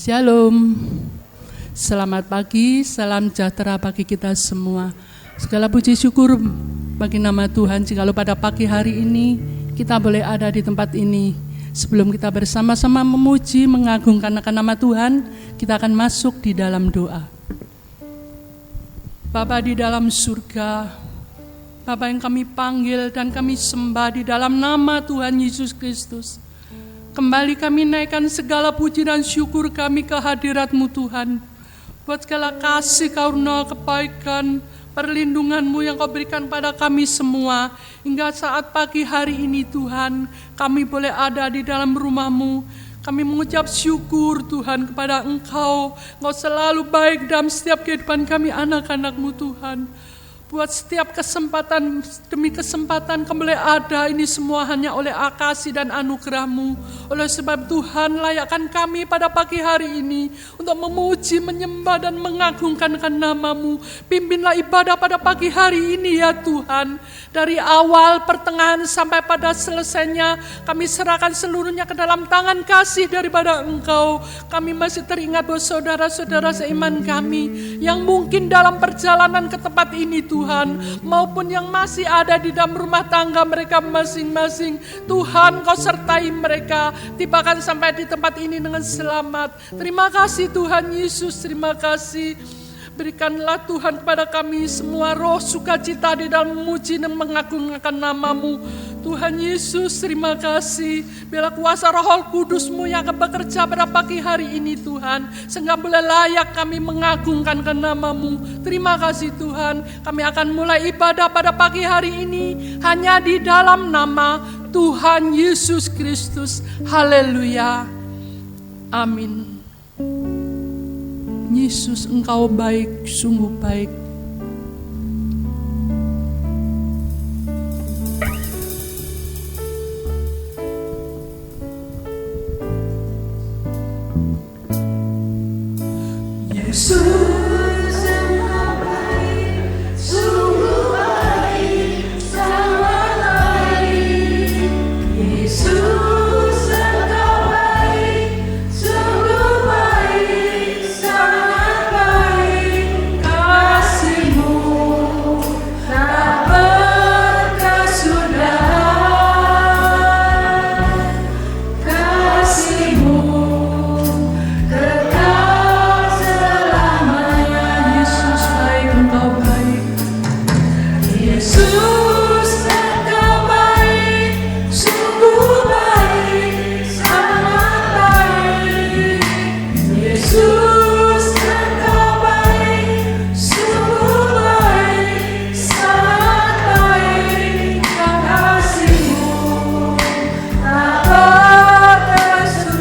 Shalom. Selamat pagi, salam sejahtera bagi kita semua. Segala puji syukur bagi nama Tuhan jikalau pada pagi hari ini kita boleh ada di tempat ini. Sebelum kita bersama-sama memuji, mengagungkan akan nama Tuhan, kita akan masuk di dalam doa. Bapa di dalam surga, Bapa yang kami panggil dan kami sembah di dalam nama Tuhan Yesus Kristus. Kembali kami naikkan segala puji dan syukur kami ke hadirat-Mu Tuhan. Buat segala kasih, karunia, kebaikan, perlindungan-Mu yang Kau berikan pada kami semua. Hingga saat pagi hari ini Tuhan, kami boleh ada di dalam rumah-Mu. Kami mengucap syukur Tuhan kepada Engkau. Engkau selalu baik dalam setiap kehidupan kami anak-anak-Mu Tuhan. Buat setiap kesempatan demi kesempatan kami boleh ada, ini semua hanya oleh kasih dan anugerah-Mu. Oleh sebab Tuhan, layakkan kami pada pagi hari ini untuk memuji, menyembah dan mengagungkan nama-Mu. Pimpinlah ibadah pada pagi hari ini ya Tuhan. Dari awal, pertengahan sampai pada selesainya, kami serahkan seluruhnya ke dalam tangan kasih daripada Engkau. Kami masih teringat bahwa saudara-saudara seiman kami yang mungkin dalam perjalanan ke tempat ini Tuhan, maupun yang masih ada di dalam rumah tangga mereka masing-masing. Tuhan, Kau sertai mereka, tibakan sampai di tempat ini dengan selamat. Terima kasih Tuhan Yesus, terima kasih. Berikanlah Tuhan kepada kami semua roh sukacita di dalam memuji dan mengagungkan nama-Mu. Tuhan Yesus, terima kasih. Biarlah kuasa Roh Kudus-Mu yang akan bekerja pada pagi hari ini Tuhan, sehingga boleh layak kami mengagungkan nama-Mu. Terima kasih Tuhan. Kami akan mulai ibadah pada pagi hari ini hanya di dalam nama Tuhan Yesus Kristus. Haleluya. Amin. Yesus, Engkau baik, sungguh baik. Yesus, Engkau baik, sungguh baik, sangat baik. Yesus, Engkau baik, sungguh baik, sangat baik. Kasih-Mu tak berkesudahan, Kasih-Mu kekal selamanya. Yesus baik, Engkau baik. Yesus, Engkau baik, sungguh baik, sangat baik. Yesus, Engkau baik, sungguh baik, sangat baik. Kasih-Mu tak berkesudahan,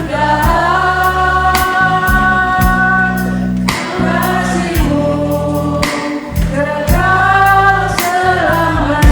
Kasih-Mu kekal selamanya.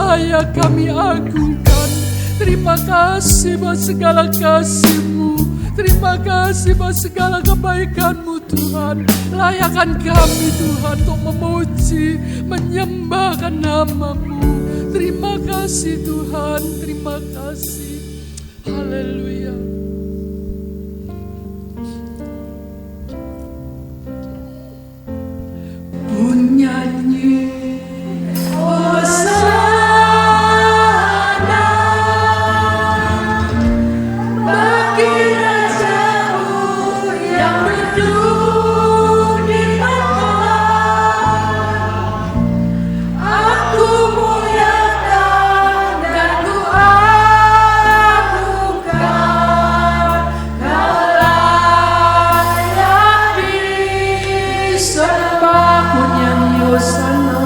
layak kami agungkan. Terima kasih buat segala kasih-Mu. Terima kasih buat segala kebaikan-Mu Tuhan. Layakan kami Tuhan untuk memuji, menyembahkan nama-Mu. Terima kasih Tuhan, terima kasih. Haleluya. Pun nyanyi Hosana bagi Raja-Mu yang duduk di tahta. Aku muliakan dan ku agungkan, Kau layak disembah. Ku nyanyi Hosana.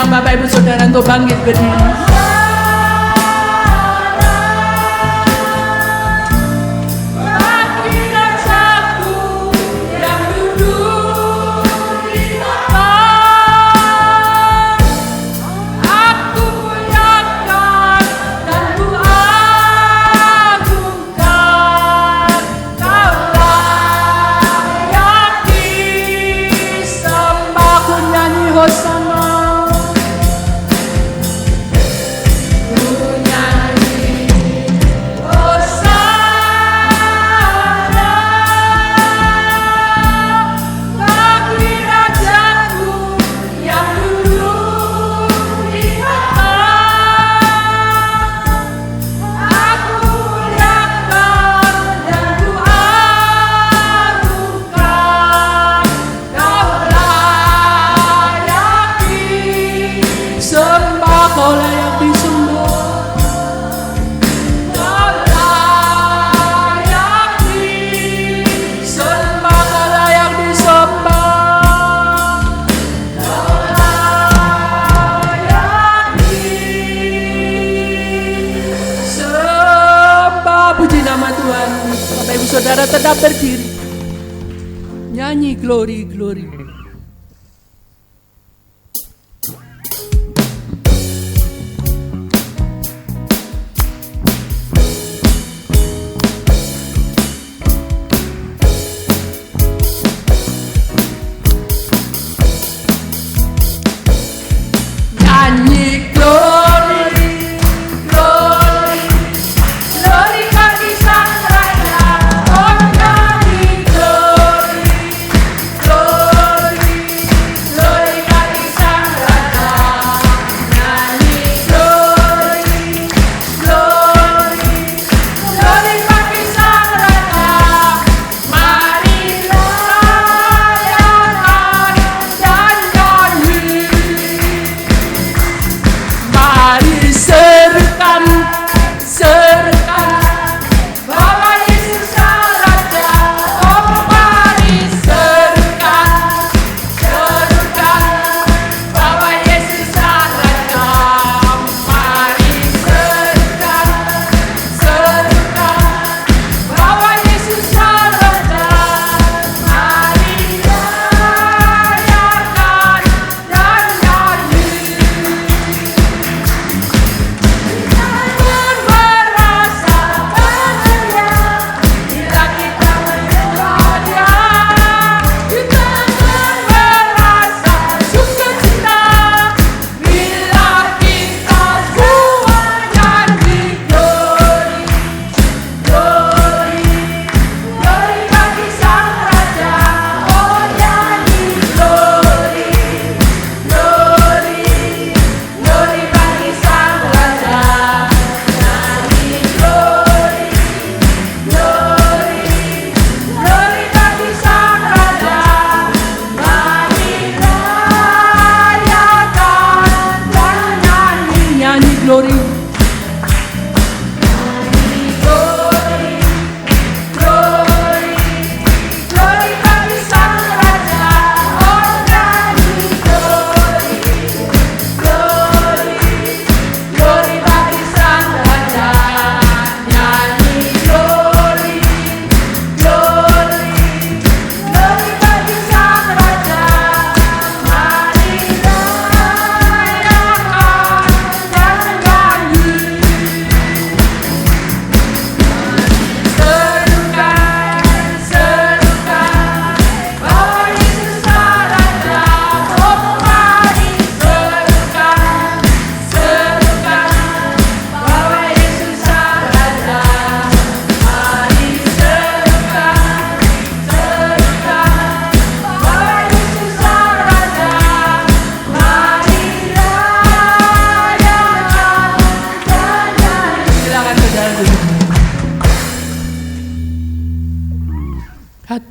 Bapak Ibu Saudara untuk bangkit berdiri. Saudara tetap berdiri. Nyanyi glory, glory. Nyanyi glory, glory, glory bagi Sang Raja. Oh nyanyi glory, glory.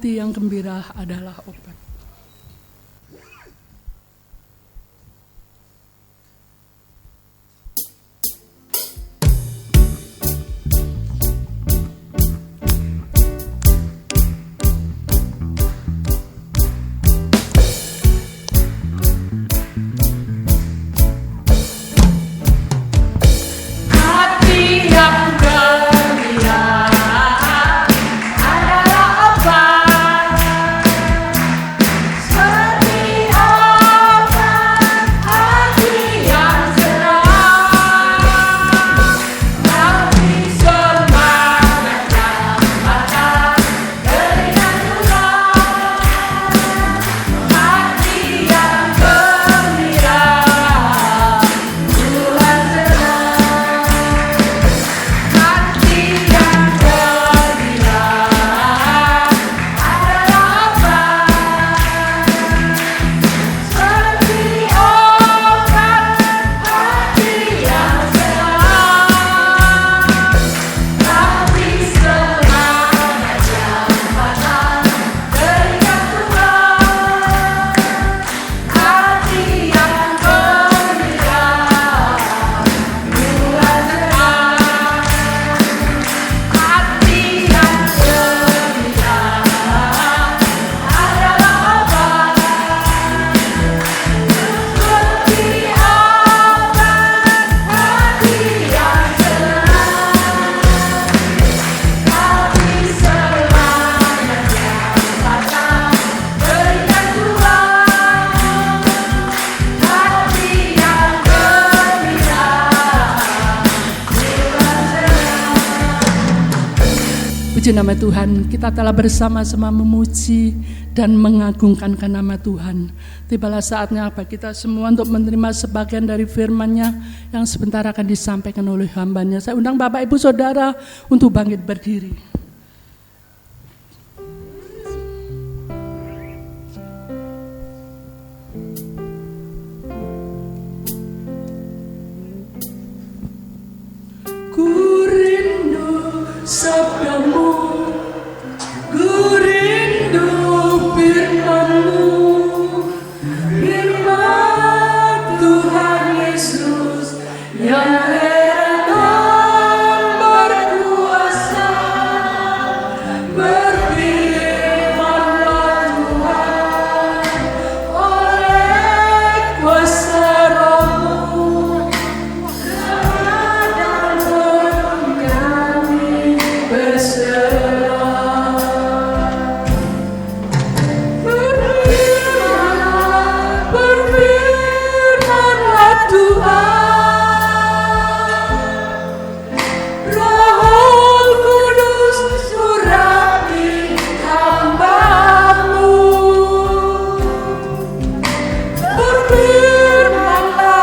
hati yang gembira adalah obat. Hati yang gembira adalah obat, seperti obat hati yang senang. Hati semangat yang patah berikan Tuhan. Hati yang gembira Tuhan senang. Hati yang gembira adalah obat, seperti obat hati yang senang. Hati semangat yang patah berikan Tuhan. Hati yang gembira Tuhan senang. Hati yang gembira adalah obat, seperti obat hati yang senang. Hati semangat yang patah berikan Tuhan. Hati yang gembira Tuhan senang. Puji nama Tuhan, kita telah bersama-sama memuji dan mengagungkan nama Tuhan. Tibalah saatnya bagi kita semua untuk menerima sebagian dari firman-Nya yang sebentar akan disampaikan oleh hamba-Nya. Saya undang Bapak Ibu Saudara untuk bangkit berdiri. Ku rindu sabdamu, ku rindu firman-Mu, firman Tuhan Yesus yang heran dan berkuasa. Berfirmanlah Tuhan oleh kuasa Roh-Mu. Berfirmanlah Tuhan, Roh Kudus urapi hamba-Mu. Berfirmanlah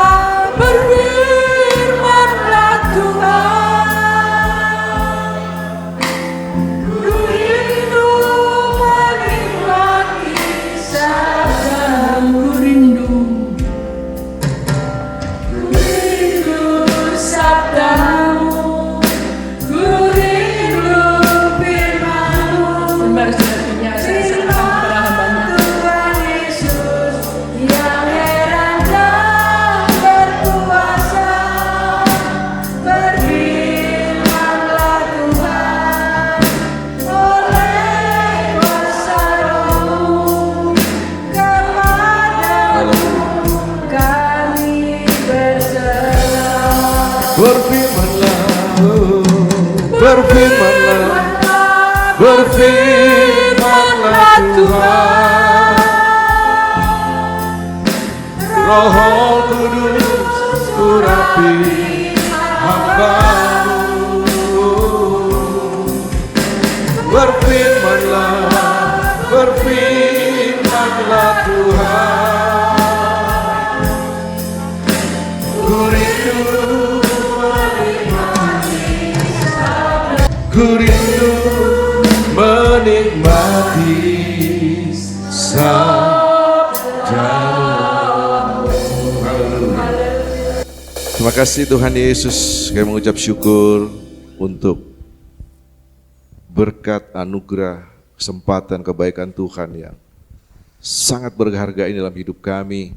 Tuhan, ku rindu menikmati sabda-Mu. Ku rindu sabda-Mu, ku rindu firman-Mu. Sembah sejatinya saya serahkan kepada hamba-Nya. Tuhan Yesus yang heran dan berkuasa. Berfirmanlah Tuhan oleh kuasa Roh-Mu. Kepadamu kami berserah. Berfirmanlah, berfirmanlah, berfirmanlah Tuhan. Roh Kudus urapi hamba-Mu. Berfirmanlah, berfirmanlah Tuhan. Ku rindu menikmati sabda, ku rindu menikmati sabda-Mu. Haleluya. Terima kasih Tuhan Yesus, kami mengucap syukur untuk berkat anugerah kesempatan kebaikan Tuhan yang sangat berharga ini dalam hidup kami.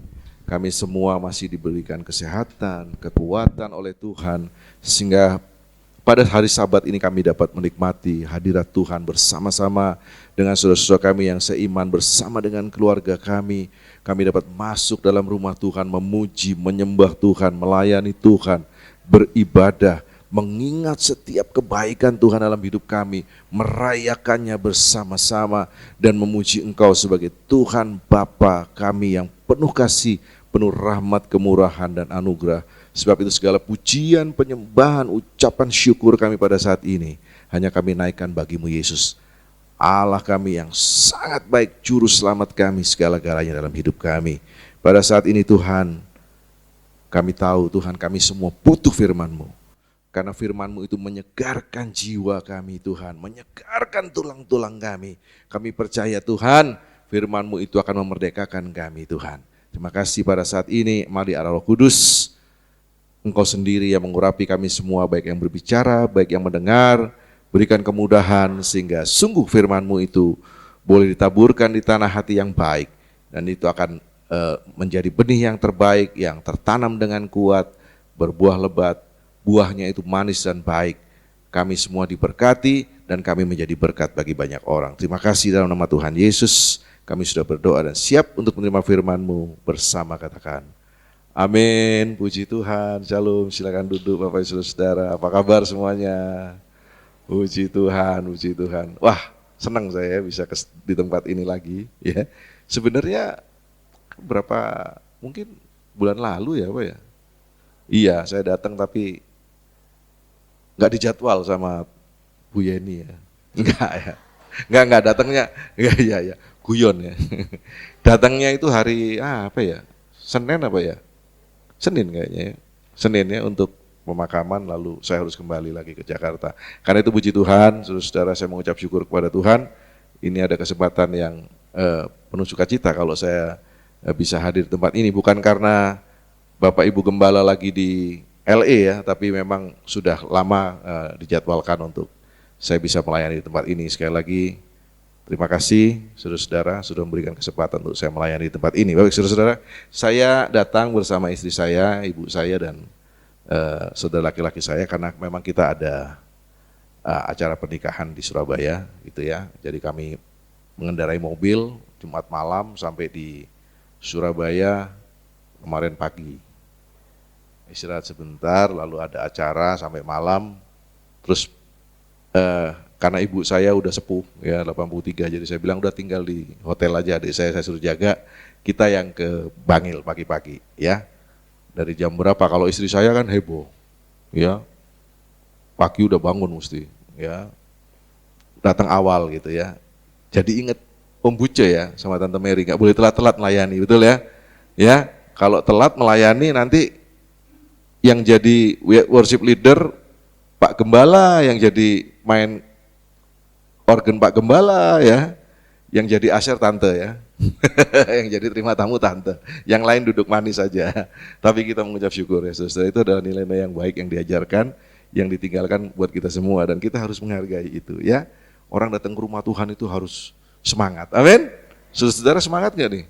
Kami semua masih diberikan kesehatan, kekuatan oleh Tuhan, sehingga pada hari Sabat ini kami dapat menikmati hadirat Tuhan bersama-sama dengan saudara-saudara kami yang seiman, bersama dengan keluarga kami. Kami dapat masuk dalam rumah Tuhan, memuji, menyembah Tuhan, melayani Tuhan, beribadah, mengingat setiap kebaikan Tuhan dalam hidup kami, merayakannya bersama-sama dan memuji Engkau sebagai Tuhan Bapa kami yang penuh kasih, penuh rahmat, kemurahan dan anugerah. Sebab itu segala pujian, penyembahan, ucapan syukur kami pada saat ini hanya kami naikkan bagimu Yesus, Allah kami yang sangat baik, juru selamat kami segala-galanya dalam hidup kami. Pada saat ini Tuhan, kami tahu Tuhan kami semua butuh firman-Mu. Karena firman-Mu itu menyegarkan jiwa kami Tuhan, menyegarkan tulang-tulang kami. Kami percaya Tuhan, firman-Mu itu akan memerdekakan kami Tuhan. Terima kasih pada saat ini, mari Allah Roh Kudus, Engkau sendiri yang mengurapi kami semua, baik yang berbicara, baik yang mendengar, berikan kemudahan sehingga sungguh firman-Mu itu boleh ditaburkan di tanah hati yang baik. Dan itu akan menjadi benih yang terbaik, yang tertanam dengan kuat, berbuah lebat, buahnya itu manis dan baik. Kami semua diberkati dan kami menjadi berkat bagi banyak orang. Terima kasih dalam nama Tuhan Yesus, kami sudah berdoa dan siap untuk menerima firman-Mu bersama, katakan amin. Puji Tuhan. Shalom. Silakan duduk Bapak Ibu Saudara. Apa kabar semuanya? Puji Tuhan, puji Tuhan. Wah, senang saya bisa di tempat ini lagi. Ya, sebenarnya mungkin bulan lalu ya Pak ya? Iya, saya datang tapi nggak dijadwal sama Bu Yeni ya. Enggak ya. Enggak datangnya. Iya, guyon ya. Datangnya itu hari apa ya? Senin apa ya? Senin kayaknya ya. Senin ya untuk pemakaman, lalu saya harus kembali lagi ke Jakarta. Karena itu puji Tuhan, saudara-saudara, saya mengucap syukur kepada Tuhan. Ini ada kesempatan yang penuh sukacita kalau saya bisa hadir di tempat ini. Bukan karena Bapak Ibu Gembala lagi di LA ya, tapi memang sudah lama dijadwalkan untuk saya bisa melayani di tempat ini. Sekali lagi terima kasih saudara-saudara sudah memberikan kesempatan untuk saya melayani di tempat ini. Baik saudara-saudara, saya datang bersama istri saya, ibu saya dan saudara laki-laki saya karena memang kita ada acara pernikahan di Surabaya gitu ya. Jadi kami mengendarai mobil Jumat malam sampai di Surabaya kemarin pagi. Istirahat sebentar, lalu ada acara sampai malam. Terus karena ibu saya udah sepuh ya 83, jadi saya bilang udah tinggal di hotel aja, adik saya suruh jaga, kita yang ke Bangil pagi-pagi ya. Dari jam berapa, kalau istri saya kan heboh ya, pagi udah bangun mesti ya, datang awal gitu ya. Jadi ingat Om Buce ya sama Tante Mary, gak boleh telat-telat melayani, betul ya. Ya, kalau telat melayani nanti yang jadi worship leader Pak Gembala, yang jadi main organ Pak Gembala ya, yang jadi asher tante ya, yang jadi terima tamu tante, yang lain duduk manis saja. Tapi kita mengucap syukur ya saudara, itu adalah nilai-nilai yang baik yang diajarkan, yang ditinggalkan buat kita semua dan kita harus menghargai itu ya. Orang datang ke rumah Tuhan itu harus semangat, amin. Saudara semangat gak nih?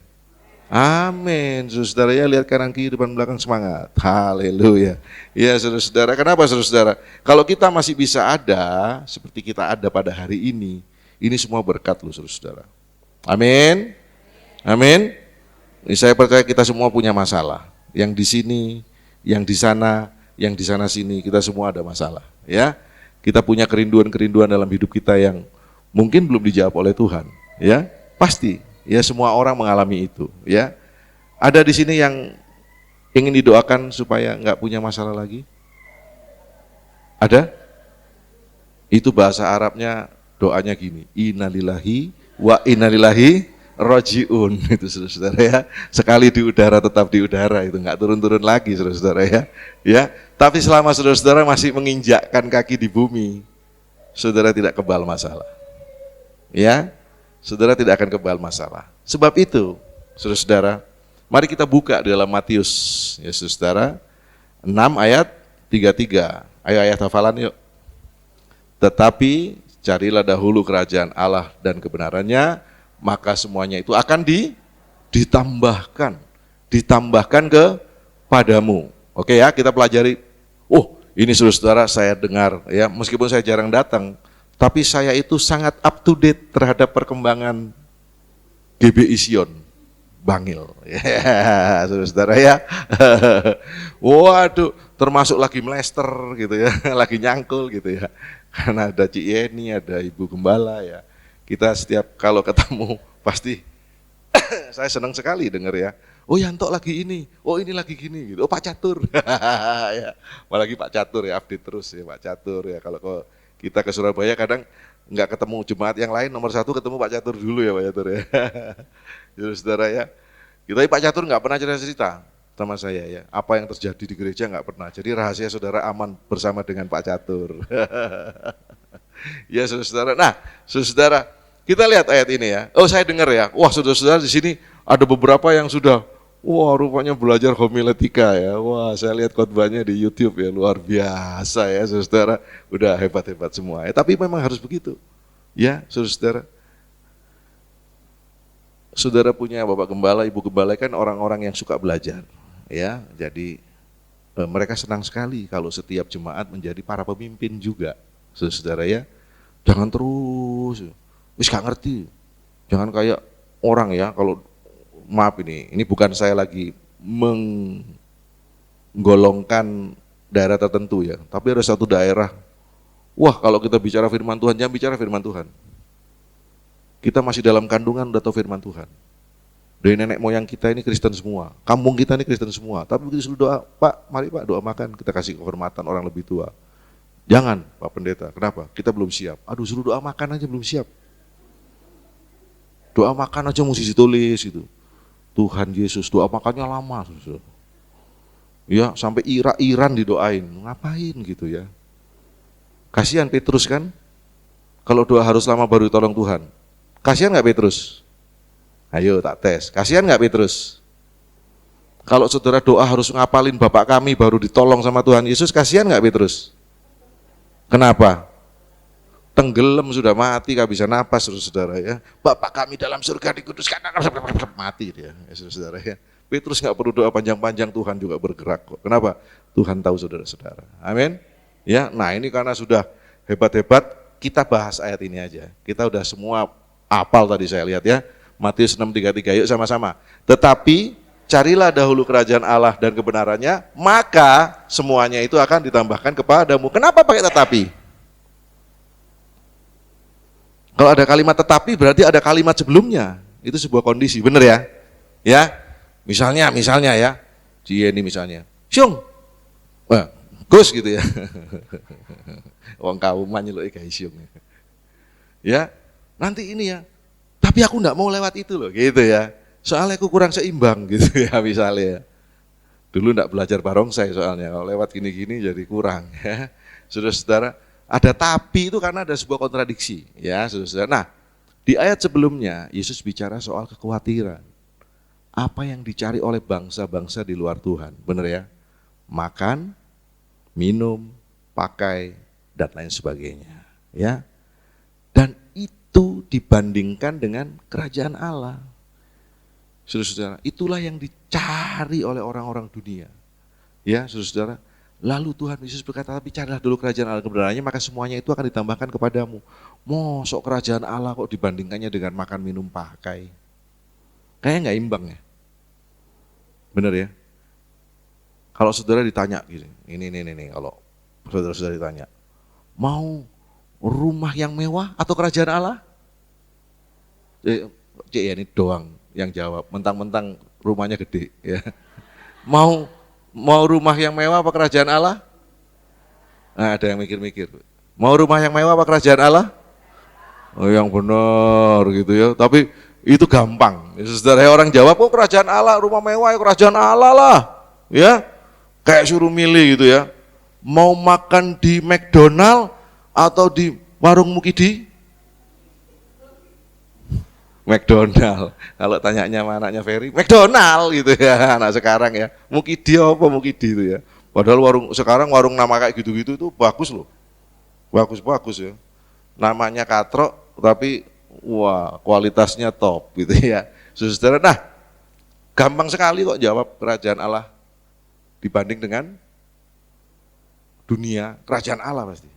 Amin. Saudara ya, lihat kanan kiri depan belakang semangat. Haleluya. Ya saudara-saudara, kenapa saudara-saudara? Kalau kita masih bisa ada seperti kita ada pada hari ini semua berkat loh saudara-saudara. Amin. Amin. Ini saya percaya kita semua punya masalah. Yang di sini, yang di sana, yang di sana sini, kita semua ada masalah. Ya, kita punya kerinduan-kerinduan dalam hidup kita yang mungkin belum dijawab oleh Tuhan. Ya, pasti. Ya semua orang mengalami itu ya. Ada di sini yang ingin didoakan supaya nggak punya masalah lagi? Ada? Itu bahasa Arabnya doanya gini, innalillahi wa innalillahi rojiun. Itu saudara-saudara ya. Sekali di udara tetap di udara, itu nggak turun-turun lagi saudara-saudara ya. Ya, tapi selama saudara-saudara masih menginjakkan kaki di bumi, saudara tidak kebal masalah. Ya. Saudara tidak akan kebal masalah. Sebab itu, saudara-saudara, mari kita buka di dalam Matius, ya saudara, 6 ayat 33. Ayo ayat hafalan yuk. Tetapi carilah dahulu kerajaan Allah dan kebenarannya, maka semuanya itu akan ditambahkan kepadamu. Oke ya, kita pelajari. Oh, ini saudara saya dengar ya, meskipun saya jarang datang, tapi saya itu sangat up to date terhadap perkembangan GBI Sion Bangil. Ya, saudara ya. Waduh, termasuk lagi mlester gitu ya, lagi nyangkul gitu ya. Karena ada Cik Yeni, ada Ibu Gembala ya. Kita setiap kalau ketemu pasti saya senang sekali dengar ya. Oh Yanto lagi ini, oh ini lagi gini gitu. Oh Pak Catur. Ya, apalagi Pak Catur ya, update terus ya Pak Catur ya. Kalau kita ke Surabaya kadang nggak ketemu jemaat yang lain, nomor satu ketemu Pak Catur dulu ya Pak Catur ya. Jadi saudara ya, kita Pak Catur nggak pernah cerita sama saya ya, apa yang terjadi di gereja nggak pernah. Jadi rahasia saudara aman bersama dengan Pak Catur. Ya saudara. Nah, saudara, kita lihat ayat ini ya. Oh saya dengar ya, wah saudara-saudara di sini ada beberapa yang sudah, wah rupanya belajar homiletika ya. Wah saya lihat khotbahnya di YouTube ya, luar biasa ya saudara. Udah hebat-hebat semua ya, tapi memang harus begitu. Ya saudara. Saudara punya Bapak Gembala, Ibu Gembala kan orang-orang yang suka belajar. Ya, jadi mereka senang sekali kalau setiap jemaat menjadi para pemimpin juga. Saudara ya, jangan terus, wis gak ngerti. Jangan kayak orang ya, kalau maaf ini bukan saya lagi menggolongkan daerah tertentu ya, tapi ada satu daerah, wah kalau kita bicara firman Tuhan, jangan bicara firman Tuhan. Kita masih dalam kandungan udah tahu firman Tuhan. Dari nenek moyang kita ini Kristen semua, kampung kita ini Kristen semua. Tapi begitu suruh doa, Pak, mari Pak doa makan, kita kasih kehormatan orang lebih tua. Jangan Pak Pendeta, kenapa? Kita belum siap. Aduh suruh doa makan aja belum siap. Doa makan aja mesti ditulis gitu. Tuhan Yesus, doa makannya lama. Ya sampai Iran didoain, ngapain gitu ya. Kasihan Petrus kan, kalau doa harus lama baru ditolong Tuhan. Kasihan gak Petrus? Ayo tak tes, kasihan gak Petrus? Kalau saudara doa harus ngapalin Bapak kami baru ditolong sama Tuhan Yesus, kasihan gak Petrus? Kenapa? Tenggelam sudah mati, gak bisa napas saudara ya. Bapak kami dalam surga dikuduskan, mati dia ya, saudara ya. Petrus gak perlu doa panjang-panjang, Tuhan juga bergerak kok. Kenapa? Tuhan tahu saudara-saudara. Amin. Ya, nah ini karena sudah hebat-hebat, kita bahas ayat ini aja. Kita udah semua apal tadi saya lihat ya. Matius 6:33, yuk sama-sama. Tetapi carilah dahulu kerajaan Allah dan kebenarannya, maka semuanya itu akan ditambahkan kepadamu. Kenapa pakai tetapi? Kalau ada kalimat tetapi berarti ada kalimat sebelumnya. Itu sebuah kondisi, benar ya? Ya, misalnya ya, ini misalnya, Syung, Gus gitu ya. Wong kauman nyeluk guys Syung. Ya, nanti ini ya. Tapi aku enggak mau lewat itu loh, gitu ya. Soalnya aku kurang seimbang gitu ya misalnya. Dulu enggak belajar barongsai soalnya, kalau lewat gini-gini jadi kurang ya. Saudara-saudara, ada tapi itu karena ada sebuah kontradiksi ya saudara-saudara. Nah, di ayat sebelumnya Yesus bicara soal kekhawatiran. Apa yang dicari oleh bangsa-bangsa di luar Tuhan, benar ya? Makan, minum, pakai, dan lain sebagainya ya. Dan itu dibandingkan dengan kerajaan Allah. Saudara-saudara, itulah yang dicari oleh orang-orang dunia. Ya, saudara-saudara. Lalu Tuhan Yesus berkata, tapi carilah dulu kerajaan Allah kebenarannya, maka semuanya itu akan ditambahkan kepadamu. Mosok kerajaan Allah kok dibandingkannya dengan makan, minum, pakai. Kayaknya nggak imbang ya. Benar ya? Kalau saudara ditanya gini, ini kalau saudara-saudara ditanya, mau rumah yang mewah atau kerajaan Allah? Cik ya ini doang yang jawab, mentang-mentang rumahnya gede ya. Mau rumah yang mewah apa kerajaan Allah? Nah, ada yang mikir-mikir. Mau rumah yang mewah apa kerajaan Allah? Oh yang benar gitu ya. Tapi itu gampang. Saudara orang jawab, oh kerajaan Allah, rumah mewah ya kerajaan Allah lah. Ya, kayak suruh milih gitu ya. Mau makan di McDonald atau di warung Mukidi? McDonald. Kalau tanyanya sama anaknya Ferry, McDonald gitu ya anak sekarang ya. Mukidi apa Mukidi itu ya. Padahal warung sekarang warung nama kayak gitu-gitu itu bagus loh. Bagus ya. namanya katrok tapi wah kualitasnya top gitu ya. Saudara, nah gampang sekali kok jawab kerajaan Allah dibanding dengan dunia, kerajaan Allah pasti.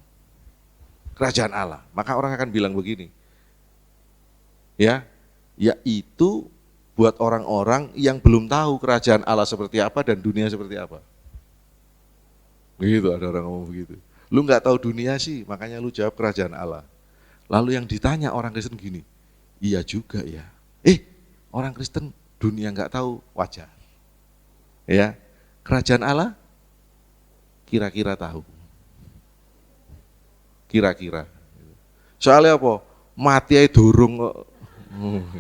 Kerajaan Allah. Maka orang akan bilang begini, ya, yaitu buat orang-orang yang belum tahu kerajaan Allah seperti apa dan dunia seperti apa. Begitu, ada orang ngomong begitu. Lu nggak tahu dunia sih, makanya lu jawab kerajaan Allah. Lalu yang ditanya orang Kristen gini, iya juga ya. Orang Kristen dunia nggak tahu, wajar. Ya, kerajaan Allah kira-kira tahu. Kira-kira. Soalnya apa? Mati aja durung kok.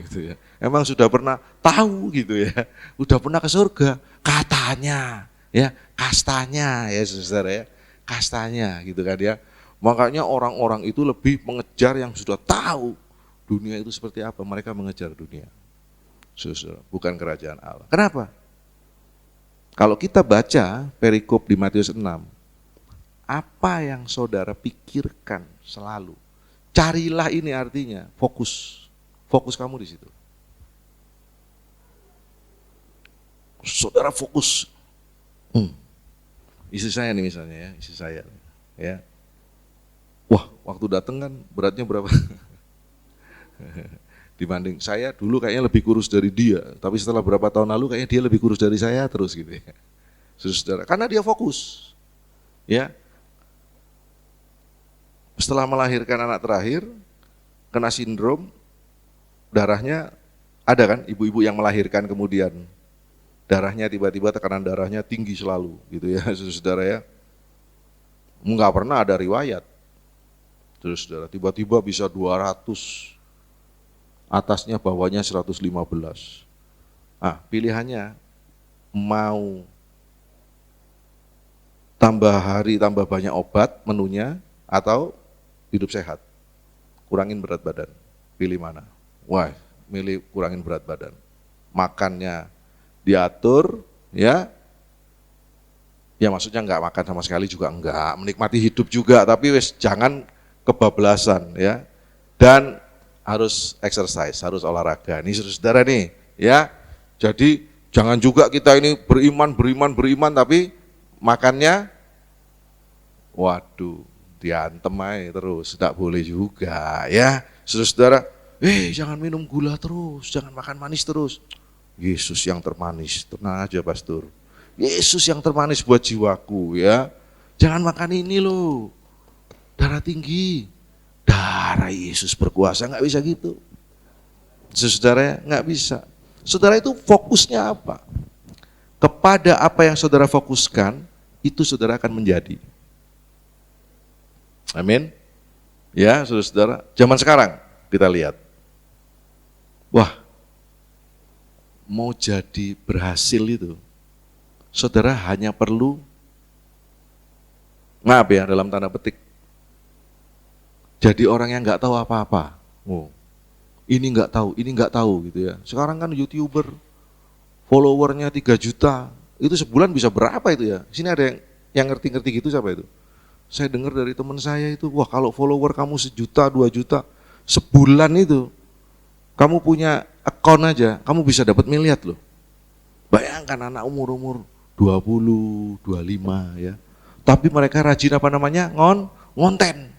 Gitu ya. Emang sudah pernah tahu gitu ya. Udah pernah ke surga, katanya, ya, kastanya ya saudara ya. Kastanya gitu kan ya. Makanya orang-orang itu lebih mengejar yang sudah tahu dunia itu seperti apa. Mereka mengejar dunia. Saudara, bukan kerajaan Allah. Kenapa? Kalau kita baca perikop di Matius 6, apa yang saudara pikirkan selalu? Carilah ini artinya, fokus. Fokus kamu di situ. Saudara fokus. Istri saya nih misalnya ya, istri saya. Ya. Wah, waktu datang kan beratnya berapa? Dibanding saya dulu kayaknya lebih kurus dari dia, tapi setelah berapa tahun lalu kayaknya dia lebih kurus dari saya terus gitu ya. Saudara, karena dia fokus. Ya. Setelah melahirkan anak terakhir, kena sindrom, darahnya ada kan, ibu-ibu yang melahirkan kemudian darahnya tiba-tiba tekanan darahnya tinggi selalu gitu ya, saudara ya. Enggak pernah ada riwayat. Terus saudara, tiba-tiba bisa 200, atasnya bawahnya 115. Pilihannya mau tambah hari, tambah banyak obat menunya, atau hidup sehat, kurangin berat badan. Pilih mana? Wah, milih kurangin berat badan. Makannya diatur, ya. Ya maksudnya enggak makan sama sekali juga enggak, menikmati hidup juga, tapi wes jangan kebablasan ya. Dan harus exercise, harus olahraga. Ini saudara nih, ya. Jadi jangan juga kita ini beriman tapi makannya waduh, diantem aja terus, tidak boleh juga ya. Saudara, jangan minum gula terus, jangan makan manis terus. Yesus yang termanis, tenang aja pastor. Yesus yang termanis buat jiwaku ya. Jangan makan ini loh, darah tinggi. Darah Yesus berkuasa, nggak bisa gitu. Saudara, nggak bisa. Saudara itu fokusnya apa? Kepada apa yang saudara fokuskan, itu saudara akan menjadi. Amin. Ya, saudara. Zaman sekarang kita lihat. Wah, mau jadi berhasil itu, saudara hanya perlu, maaf ya dalam tanda petik, jadi orang yang nggak tahu apa-apa. Ini nggak tahu gitu ya. Sekarang kan YouTuber, followernya 3 juta, itu sebulan bisa berapa itu ya? Sini ada yang ngerti-ngerti gitu siapa itu? Saya dengar dari teman saya itu, wah kalau follower kamu 1 juta, 2 juta, sebulan itu, kamu punya account aja, kamu bisa dapat miliar loh. Bayangkan anak umur 20, 25 ya. Tapi mereka rajin apa namanya? Ngonten.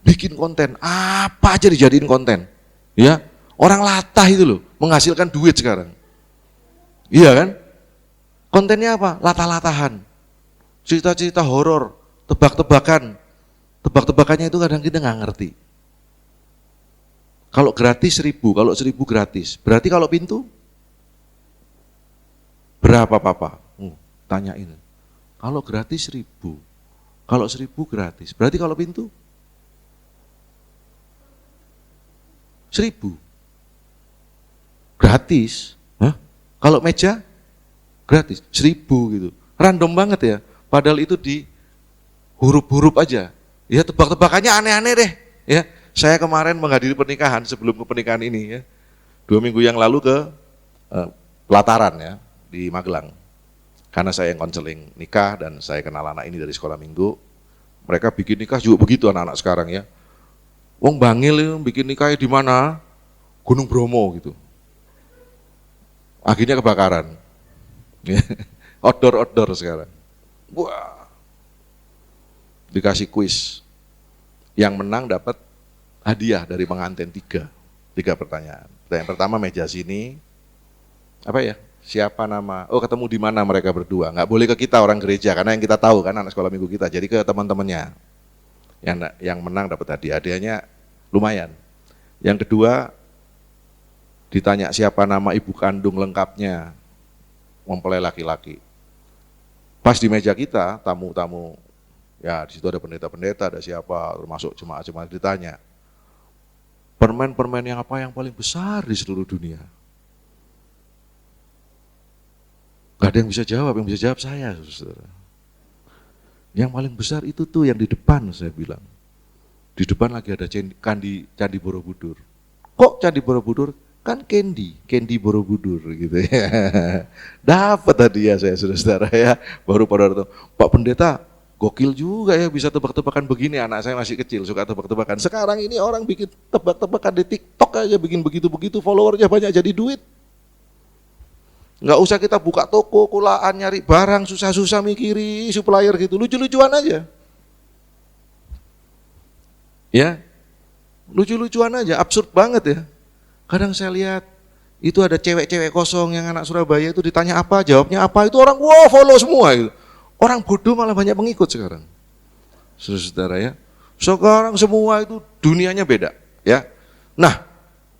Bikin konten, apa aja dijadiin konten. Ya, orang latah itu loh, menghasilkan duit sekarang. Iya kan? Kontennya apa? Latah-latahan. Cerita-cerita horor, tebak-tebakan. Tebak-tebakannya itu kadang kita nggak ngerti. Kalau gratis 1.000, kalau 1.000 gratis. Berarti kalau pintu? Berapa papa? Tanyain. Kalau gratis 1.000, kalau 1.000 gratis. Berarti kalau pintu? 1.000. Gratis. Kalau meja? Gratis. 1.000 gitu. Random banget ya. Padahal itu di huruf-huruf aja. Ya tebak-tebakannya aneh-aneh deh. Ya, saya kemarin menghadiri pernikahan sebelum ke pernikahan ini ya. 2 minggu yang lalu ke pelataran ya di Magelang. Karena saya yang konseling nikah dan saya kenal anak ini dari sekolah minggu. Mereka bikin nikah juga begitu anak-anak sekarang ya. Wong Bangil itu bikin nikah di mana? Gunung Bromo gitu. Akhirnya kebakaran. Outdoor sekarang. Wah. Dikasih kuis. Yang menang dapat hadiah dari pengantin 3 pertanyaan. Yang pertama meja sini. Apa ya? Siapa nama? Oh, ketemu di mana mereka berdua. Nggak boleh ke kita orang gereja karena yang kita tahu kan anak sekolah minggu kita. Jadi ke teman-temannya. Yang menang dapat hadiah. Hadiahnya lumayan. Yang kedua ditanya siapa nama ibu kandung lengkapnya. Mempelai laki-laki. Pas di meja kita, tamu-tamu, ya di situ ada pendeta-pendeta, ada siapa, termasuk jemaat-jemaat ditanya. Permen-permen yang apa yang paling besar di seluruh dunia? Gak ada yang bisa jawab saya, saudara. Yang paling besar itu tuh yang di depan, saya bilang. Di depan lagi ada Candi Borobudur. Kok Candi Borobudur? Kan Candy Borobudur gitu ya. Dapat hadiah saya, saudara ya. Baru pada waktu, Pak Pendeta, gokil juga ya bisa tebak-tebakan begini. Anak saya masih kecil, suka tebak-tebakan. Sekarang ini orang bikin tebak-tebakan di TikTok aja, bikin begitu-begitu, followernya banyak jadi duit. Nggak usah kita buka toko, kulaan, nyari barang, susah-susah mikiri, supplier gitu, lucu-lucuan aja. Ya, lucu-lucuan aja, absurd banget ya. Kadang saya lihat, itu ada cewek-cewek kosong yang anak Surabaya itu ditanya apa, jawabnya apa, itu orang wow follow semua gitu. Orang bodoh malah banyak pengikut sekarang. Saudara ya, sekarang semua itu dunianya beda ya. Nah,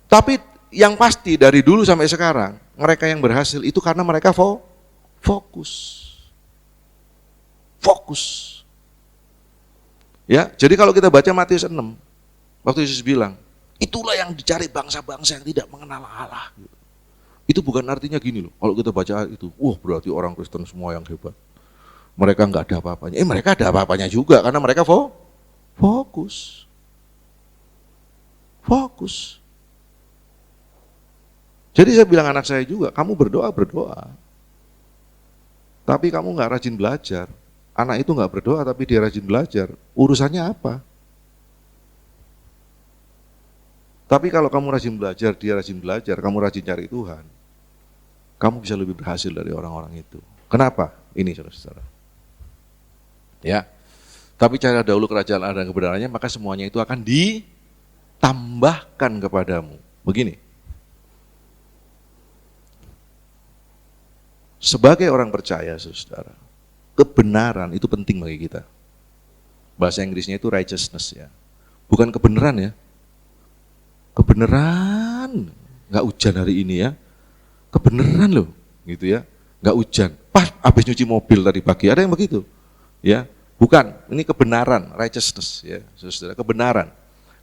tapi yang pasti dari dulu sampai sekarang, mereka yang berhasil itu karena mereka fokus. Ya, jadi kalau kita baca Matius 6, waktu Yesus bilang, itulah yang dicari bangsa-bangsa yang tidak mengenal Allah. Itu bukan artinya gini loh, kalau kita baca itu, wah berarti orang Kristen semua yang hebat. Mereka nggak ada apa-apanya. Mereka ada apa-apanya juga karena mereka fokus. Jadi saya bilang anak saya juga, kamu berdoa. Tapi kamu nggak rajin belajar. Anak itu nggak berdoa tapi dia rajin belajar. Urusannya apa? Tapi kalau kamu rajin belajar, dia rajin belajar, kamu rajin cari Tuhan, kamu bisa lebih berhasil dari orang-orang itu. Kenapa? Ini saudara-saudara. Ya. Tapi cari dahulu kerajaan Allah dan kebenarannya, maka semuanya itu akan ditambahkan kepadamu. Begini. Sebagai orang percaya, saudara, kebenaran itu penting bagi kita. Bahasa Inggrisnya itu righteousness ya. Bukan kebenaran ya. Kebenaran, nggak hujan hari ini ya. Kebenaran loh, gitu ya. Nggak hujan. Pas habis nyuci mobil tadi pagi, ada yang begitu. Ya, bukan. Ini kebenaran, righteousness ya, saudara. Kebenaran.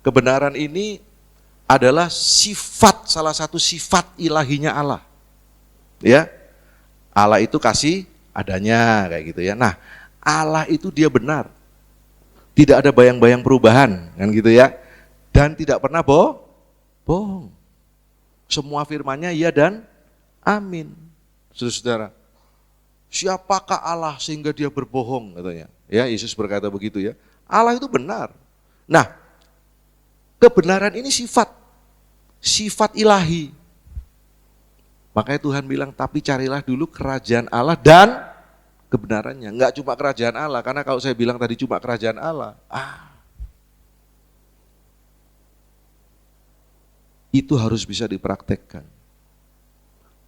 Kebenaran ini adalah sifat, salah satu sifat ilahinya Allah. Ya. Allah itu kasih adanya kayak gitu ya. Nah, Allah itu dia benar. Tidak ada bayang-bayang perubahan kan gitu ya. Dan tidak pernah bohong. Semua firman-Nya iya dan amin. Saudara, siapakah Allah sehingga dia berbohong katanya. Ya, Yesus berkata begitu ya. Allah itu benar. Nah, kebenaran ini sifat ilahi. Makanya Tuhan bilang, tapi carilah dulu kerajaan Allah dan kebenarannya. Enggak cuma kerajaan Allah, karena kalau saya bilang tadi cuma kerajaan Allah, itu harus bisa dipraktekkan.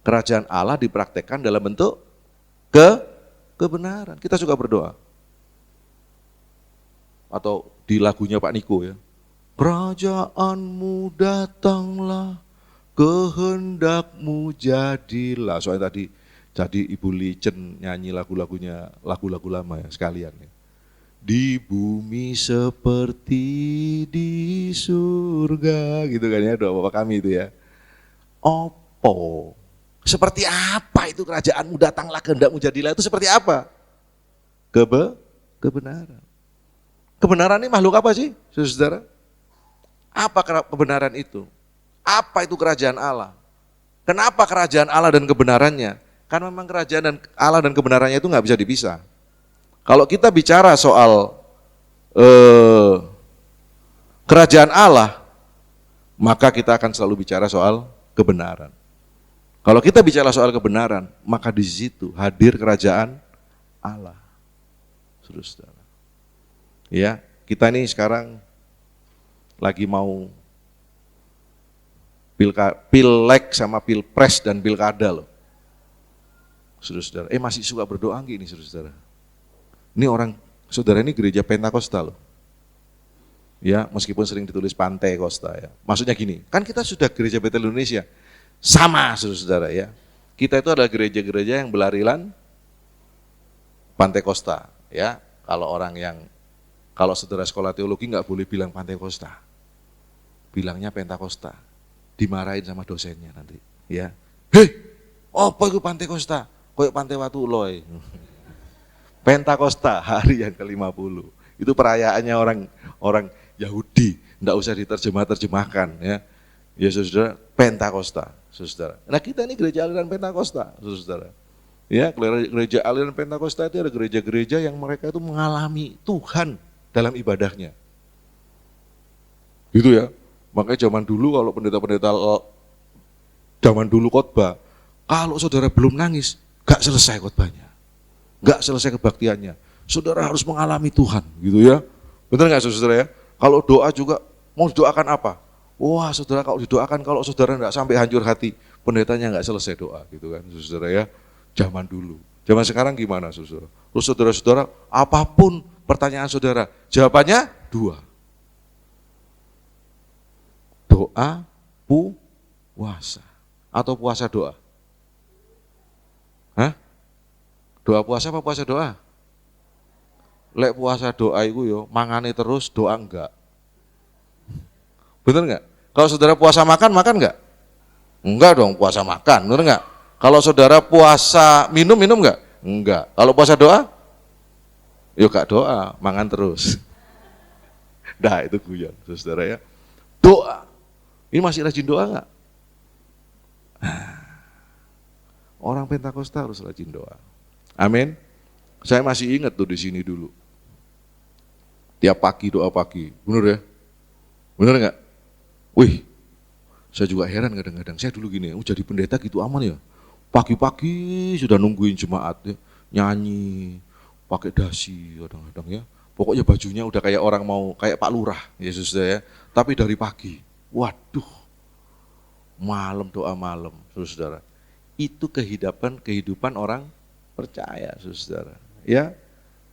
Kerajaan Allah dipraktekkan dalam bentuk kebenaran. Kita suka berdoa. Atau di lagunya Pak Niko ya. Kerajaanmu datanglah, kehendakmu jadilah. Soalnya tadi Ibu Licen nyanyi lagu-lagu lama ya sekalian ya. Di bumi seperti di surga gitu kan ya, doa Bapak kami itu ya. Opo? Seperti apa itu kerajaanmu datanglah, kehendakmu jadilah, itu seperti apa? Kebenaran. Kebenaran ini makhluk apa sih, saudara? Apa kebenaran itu? Apa itu kerajaan Allah? Kenapa kerajaan Allah dan kebenarannya? Karena memang kerajaan Allah dan kebenarannya itu nggak bisa dipisah. Kalau kita bicara soal kerajaan Allah, maka kita akan selalu bicara soal kebenaran. Kalau kita bicara soal kebenaran, maka di situ hadir kerajaan Allah. Saudara. Ya, kita ini sekarang lagi mau Pileg sama Pilpres dan Pilkada loh. Saudara, masih suka berdoa gini saudara. Ini orang, saudara ini gereja Pentakosta loh. Ya, meskipun sering ditulis Pantai Kosta ya. Maksudnya gini, kan kita sudah gereja Betel Indonesia. Sama saudara ya. Kita itu adalah gereja-gereja yang berlarilan Pantai Kosta ya. Kalau saudara sekolah teologi nggak boleh bilang Pantai Kosta. Bilangnya Pentakosta. Dimarahin sama dosennya nanti ya. Hei, apa itu Pantai Kosta? Koyok Pantai Watu Loy. Pentakosta hari yang ke-50. Itu perayaannya orang Yahudi, enggak usah diterjemahkan ya. Ya saudara, Pentakosta, saudara. Nah, kita ini gereja aliran Pentakosta, saudara. Ya, gereja aliran Pentakosta itu ada gereja-gereja yang mereka itu mengalami Tuhan dalam ibadahnya. Gitu ya. Makanya zaman dulu kalau pendeta-pendeta zaman dulu khotbah, kalau saudara belum nangis, gak selesai khotbahnya. Gak selesai kebaktiannya. Saudara harus mengalami Tuhan, gitu ya. Benar gak saudara ya? Kalau doa juga, mau didoakan apa? Wah saudara, kalau didoakan, kalau saudara gak sampai hancur hati, pendetanya gak selesai doa, gitu kan saudara ya. Zaman dulu. Zaman sekarang gimana saudara? Terus saudara-saudara, apapun pertanyaan saudara, jawabannya 2. Doa, puasa. Atau puasa doa? Hah? Doa puasa apa puasa doa? Lek puasa doa itu yo, mangane terus, doa enggak. Bener enggak? Kalau saudara puasa makan enggak? Enggak dong, puasa makan, bener enggak? Kalau saudara puasa minum enggak? Enggak. Kalau puasa doa? Yo gak doa, mangan terus. Nah itu guyon, saudara ya. Doa. Ini masih rajin doa enggak? Orang Pentakosta harus rajin doa. Amin. Saya masih ingat tuh di sini dulu. Tiap pagi doa pagi, bener ya? Bener enggak? Wih, saya juga heran kadang-kadang. Saya dulu gini, jadi pendeta gitu aman ya. Pagi-pagi sudah nungguin jemaat ya, nyanyi, pakai dasi kadang-kadang ya. Pokoknya bajunya udah kayak orang mau kayak Pak Lurah, Yesus ya. Tapi dari pagi, waduh, malam doa malam, saudara. Itu kehidupan orang percaya, saudara. Ya,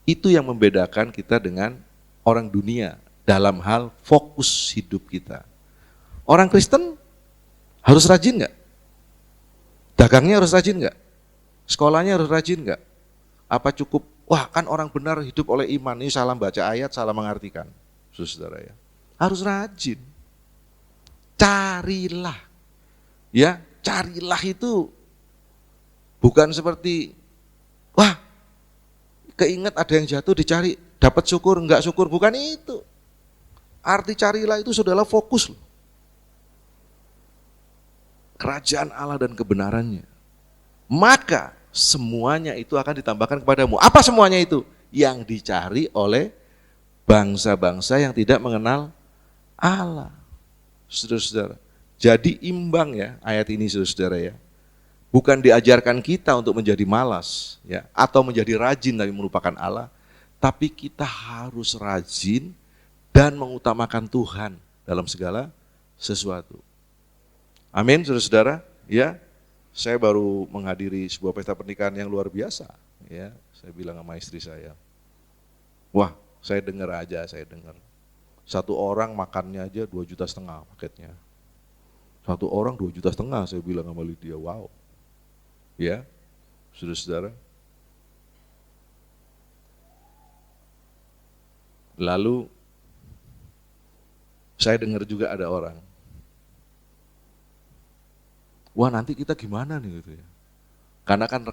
itu yang membedakan kita dengan orang dunia dalam hal fokus hidup kita. Orang Kristen harus rajin nggak? Dagangnya harus rajin nggak? Sekolahnya harus rajin nggak? Apa cukup? Wah, kan orang benar hidup oleh iman. Ini salah baca ayat, salah mengartikan, saudara ya. Harus rajin. Carilah, ya, carilah itu bukan seperti wah, keinget ada yang jatuh dicari, dapat syukur, enggak syukur, bukan itu. Arti carilah itu saudara fokus loh. Kerajaan Allah dan kebenarannya. Maka semuanya itu akan ditambahkan kepadamu. Apa semuanya itu? Yang dicari oleh bangsa-bangsa yang tidak mengenal Allah. Saudara-saudara. Jadi imbang ya ayat ini saudara-saudara ya. Bukan diajarkan kita untuk menjadi malas ya, atau menjadi rajin tapi melupakan Allah, tapi kita harus rajin dan mengutamakan Tuhan dalam segala sesuatu. Amin, saudara-saudara. Ya, saya baru menghadiri sebuah pesta pernikahan yang luar biasa. Ya, saya bilang sama istri saya, wah, saya dengar. Satu orang makannya aja 2,5 juta paketnya. Satu orang 2,5 juta, saya bilang sama Lydia, wow. Ya, saudara-saudara. Lalu saya dengar juga ada orang, wah nanti kita gimana nih gitu ya. Karena kan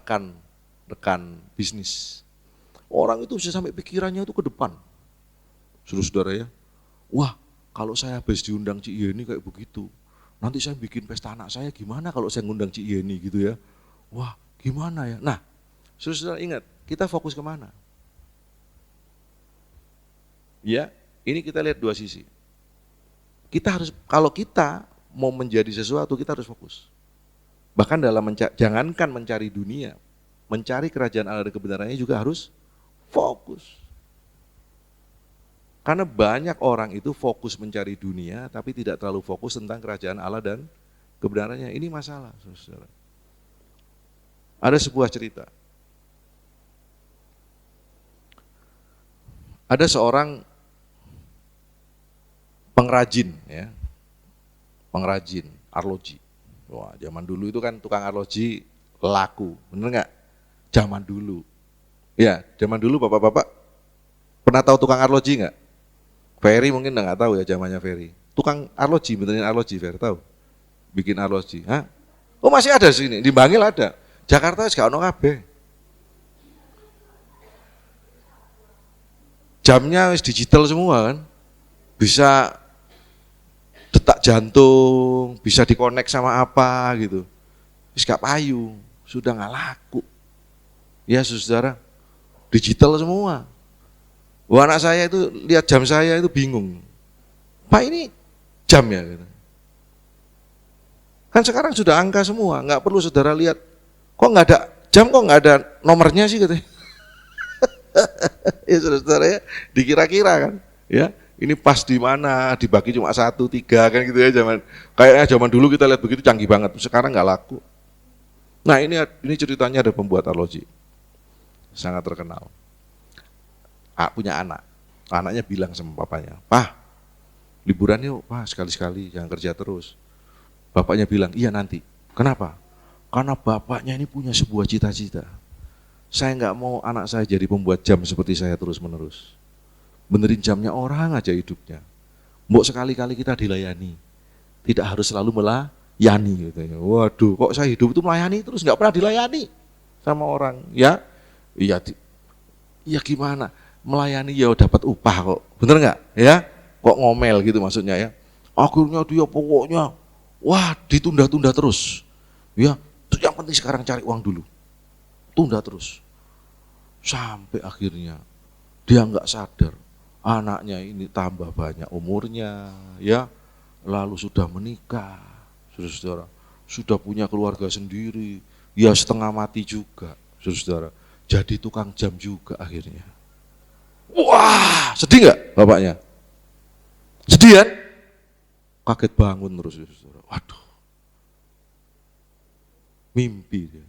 rekan bisnis. Orang itu bisa sampai pikirannya itu ke depan. Saudara-saudara ya. Wah, kalau saya habis diundang Cik Yeni kayak begitu, nanti saya bikin pesta anak saya gimana kalau saya ngundang Cik Yeni gitu ya. Wah, gimana ya? Nah, saudara-saudara ingat, kita fokus kemana? Ya, ini kita lihat dua sisi. kalau kita mau menjadi sesuatu, kita harus fokus. Bahkan jangankan mencari dunia, mencari kerajaan Allah dan kebenarannya juga harus fokus. Karena banyak orang itu fokus mencari dunia, tapi tidak terlalu fokus tentang kerajaan Allah dan kebenarannya. Ini masalah, saudara. Ada sebuah cerita. Ada seorang pengrajin, ya, pengrajin arloji. Wah, zaman dulu itu kan tukang arloji laku, bener nggak? Zaman dulu, ya, zaman dulu bapak-bapak pernah tahu tukang arloji nggak? Ferry mungkin nggak tahu ya zamannya Ferry. Tukang arloji, benerin arloji, Ferry tahu? Bikin arloji, hah? Oh masih ada sini, di Bangil ada. Jakarta gak ono kabeh. Jamnya wis digital semua kan, bisa detak jantung, bisa dikonek sama apa gitu. Wis gak payu, sudah nggak laku. Ya saudara, digital semua. Wah, anak saya itu lihat jam saya itu bingung. Pak ini jam ya? Gitu. Kan sekarang sudah angka semua, nggak perlu saudara lihat. Kok nggak ada jam, kok nggak ada nomornya sih katanya. Ya saudara ya, dikira-kira kan, ya ini pas di mana, dibagi cuma 1, 3 kan gitu ya zaman. Kayaknya zaman dulu kita lihat begitu canggih banget, sekarang nggak laku. Nah ini ceritanya ada pembuat arloji, sangat terkenal. Punya anak, anaknya bilang sama papanya, "Pak, liburan yuk, Pak, sekali-sekali, jangan kerja terus." Bapaknya bilang, "Iya nanti." Kenapa? Karena bapaknya ini punya sebuah cita-cita. Saya nggak mau anak saya jadi pembuat jam seperti saya terus-menerus. Benerin jamnya orang aja hidupnya. Mbok sekali-kali kita dilayani, tidak harus selalu melayani. Gitu. Waduh, kok saya hidup itu melayani terus nggak pernah dilayani sama orang? Ya, iya gimana? Melayani ya dapat upah kok, bener nggak? Ya, kok ngomel gitu maksudnya ya? Akhirnya dia pokoknya, wah ditunda-tunda terus, ya. Yang penting sekarang cari uang dulu, tunda terus, sampai akhirnya dia nggak sadar, anaknya ini tambah banyak umurnya, ya, lalu sudah menikah, saudara, sudah punya keluarga sendiri, ya setengah mati juga, saudara, jadi tukang jam juga akhirnya. Wah, sedih nggak bapaknya? Sedih kan? Kaget bangun terus, saudara. Waduh, mimpi dia.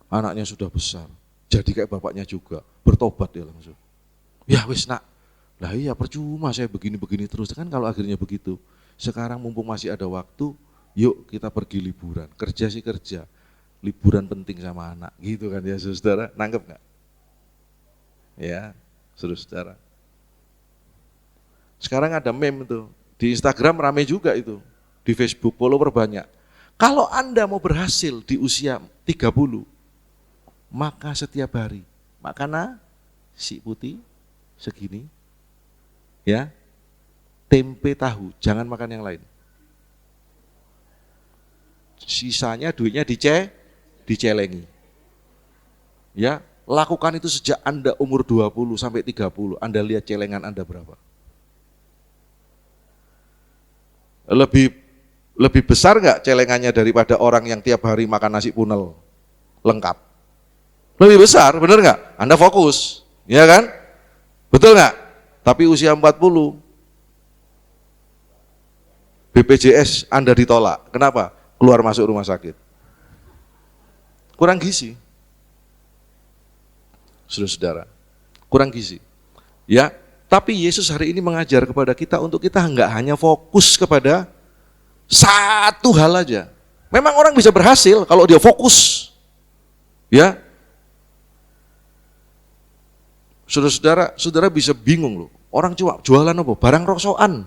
Anaknya sudah besar, jadi kayak bapaknya juga, bertobat dia langsung. Ya wis nak, lah iya percuma saya begini-begini terus kan kalau akhirnya begitu. Sekarang mumpung masih ada waktu, yuk kita pergi liburan. Kerja sih kerja, liburan penting sama anak, gitu kan ya saudara, nangkep nggak? Ya. Saudara. Sekarang ada meme tuh, di Instagram rame juga itu, di Facebook follower banyak. Kalau Anda mau berhasil di usia 30, maka setiap hari makan nasi putih segini, ya, tempe tahu, jangan makan yang lain. Sisanya duitnya dicelengi. Ya. Lakukan itu sejak Anda umur 20 sampai 30, Anda lihat celengan Anda berapa. Lebih besar nggak celengannya daripada orang yang tiap hari makan nasi punel lengkap? Lebih besar, bener nggak? Anda fokus, ya kan? Betul nggak? Tapi usia 40, BPJS Anda ditolak. Kenapa? Keluar masuk rumah sakit. Kurang gizi. Saudara-saudara, kurang gizi. Ya, tapi Yesus hari ini mengajar kepada kita untuk kita enggak hanya fokus kepada satu hal aja. Memang orang bisa berhasil kalau dia fokus. Ya. Saudara-saudara, saudara bisa bingung loh. Orang cuma jualan apa? Barang roksokan.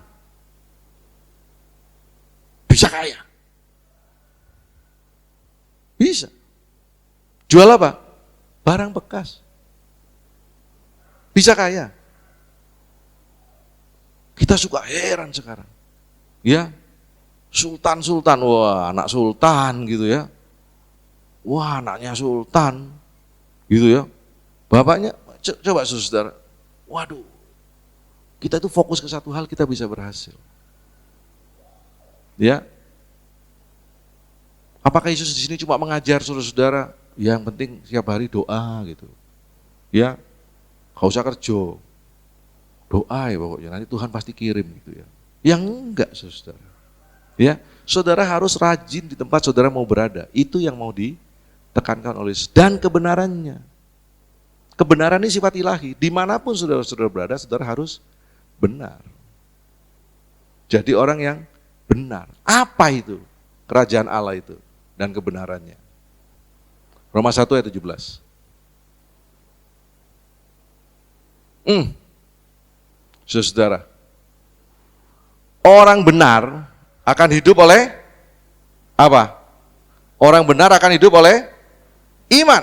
Bisa kaya. Bisa. Jual apa? Barang bekas. Bisa kaya. Kita suka heran sekarang. Ya. Sultan, wah anak sultan gitu ya. Wah anaknya sultan. Gitu ya. Bapaknya, coba saudara. Waduh. Kita itu fokus ke satu hal, kita bisa berhasil. Ya. Apakah Yesus di sini cuma mengajar saudara-saudara? Yang penting setiap hari doa gitu. Ya, gak usah kerja. Doa ya pokoknya, nanti Tuhan pasti kirim gitu ya. Yang enggak saudara. Ya, saudara harus rajin di tempat saudara mau berada. Itu yang mau ditekankan oleh Yesus. Dan kebenarannya. Kebenaran ini sifat ilahi. Dimanapun saudara-saudara berada, saudara harus benar. Jadi orang yang benar. Apa itu? Kerajaan Allah itu dan kebenarannya. Roma 1 ayat 17. Saudara, orang benar akan hidup oleh apa? Orang benar akan hidup oleh iman.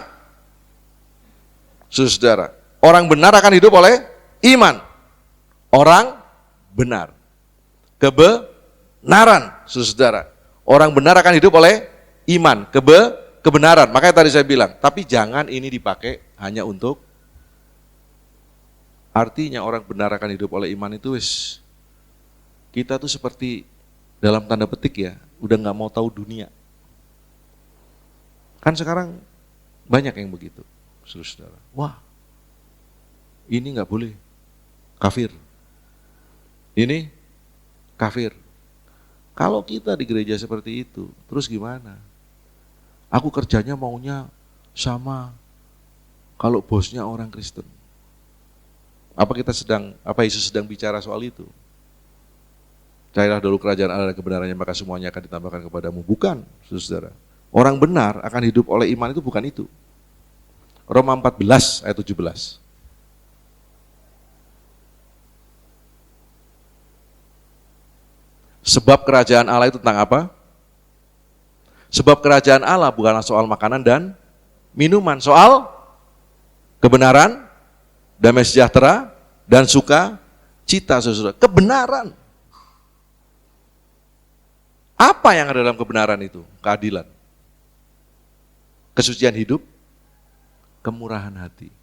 Saudara, orang benar akan hidup oleh iman. Orang benar. Kebenaran, saudara. Orang benar akan hidup oleh iman, kebenaran. Makanya tadi saya bilang, tapi jangan ini dipakai hanya untuk, artinya orang benar akan hidup oleh iman itu kita tuh seperti dalam tanda petik ya, udah nggak mau tahu dunia. Kan sekarang banyak yang begitu, saudara. Wah, ini nggak boleh, kafir. Ini kafir. Kalau kita di gereja seperti itu, terus gimana? Aku kerjanya maunya sama kalau bosnya orang Kristen. Apa Yesus sedang bicara soal itu? Carilah dulu kerajaan Allah dan kebenarannya, maka semuanya akan ditambahkan kepadamu. Bukan, saudara. Orang benar akan hidup oleh iman itu bukan itu. Roma 14 ayat 17. Sebab kerajaan Allah itu tentang apa? Sebab kerajaan Allah bukanlah soal makanan dan minuman, soal kebenaran, damai sejahtera, dan sukacita, saudara. Kebenaran. Apa yang ada dalam kebenaran itu? Keadilan, kesucian hidup, kemurahan hati.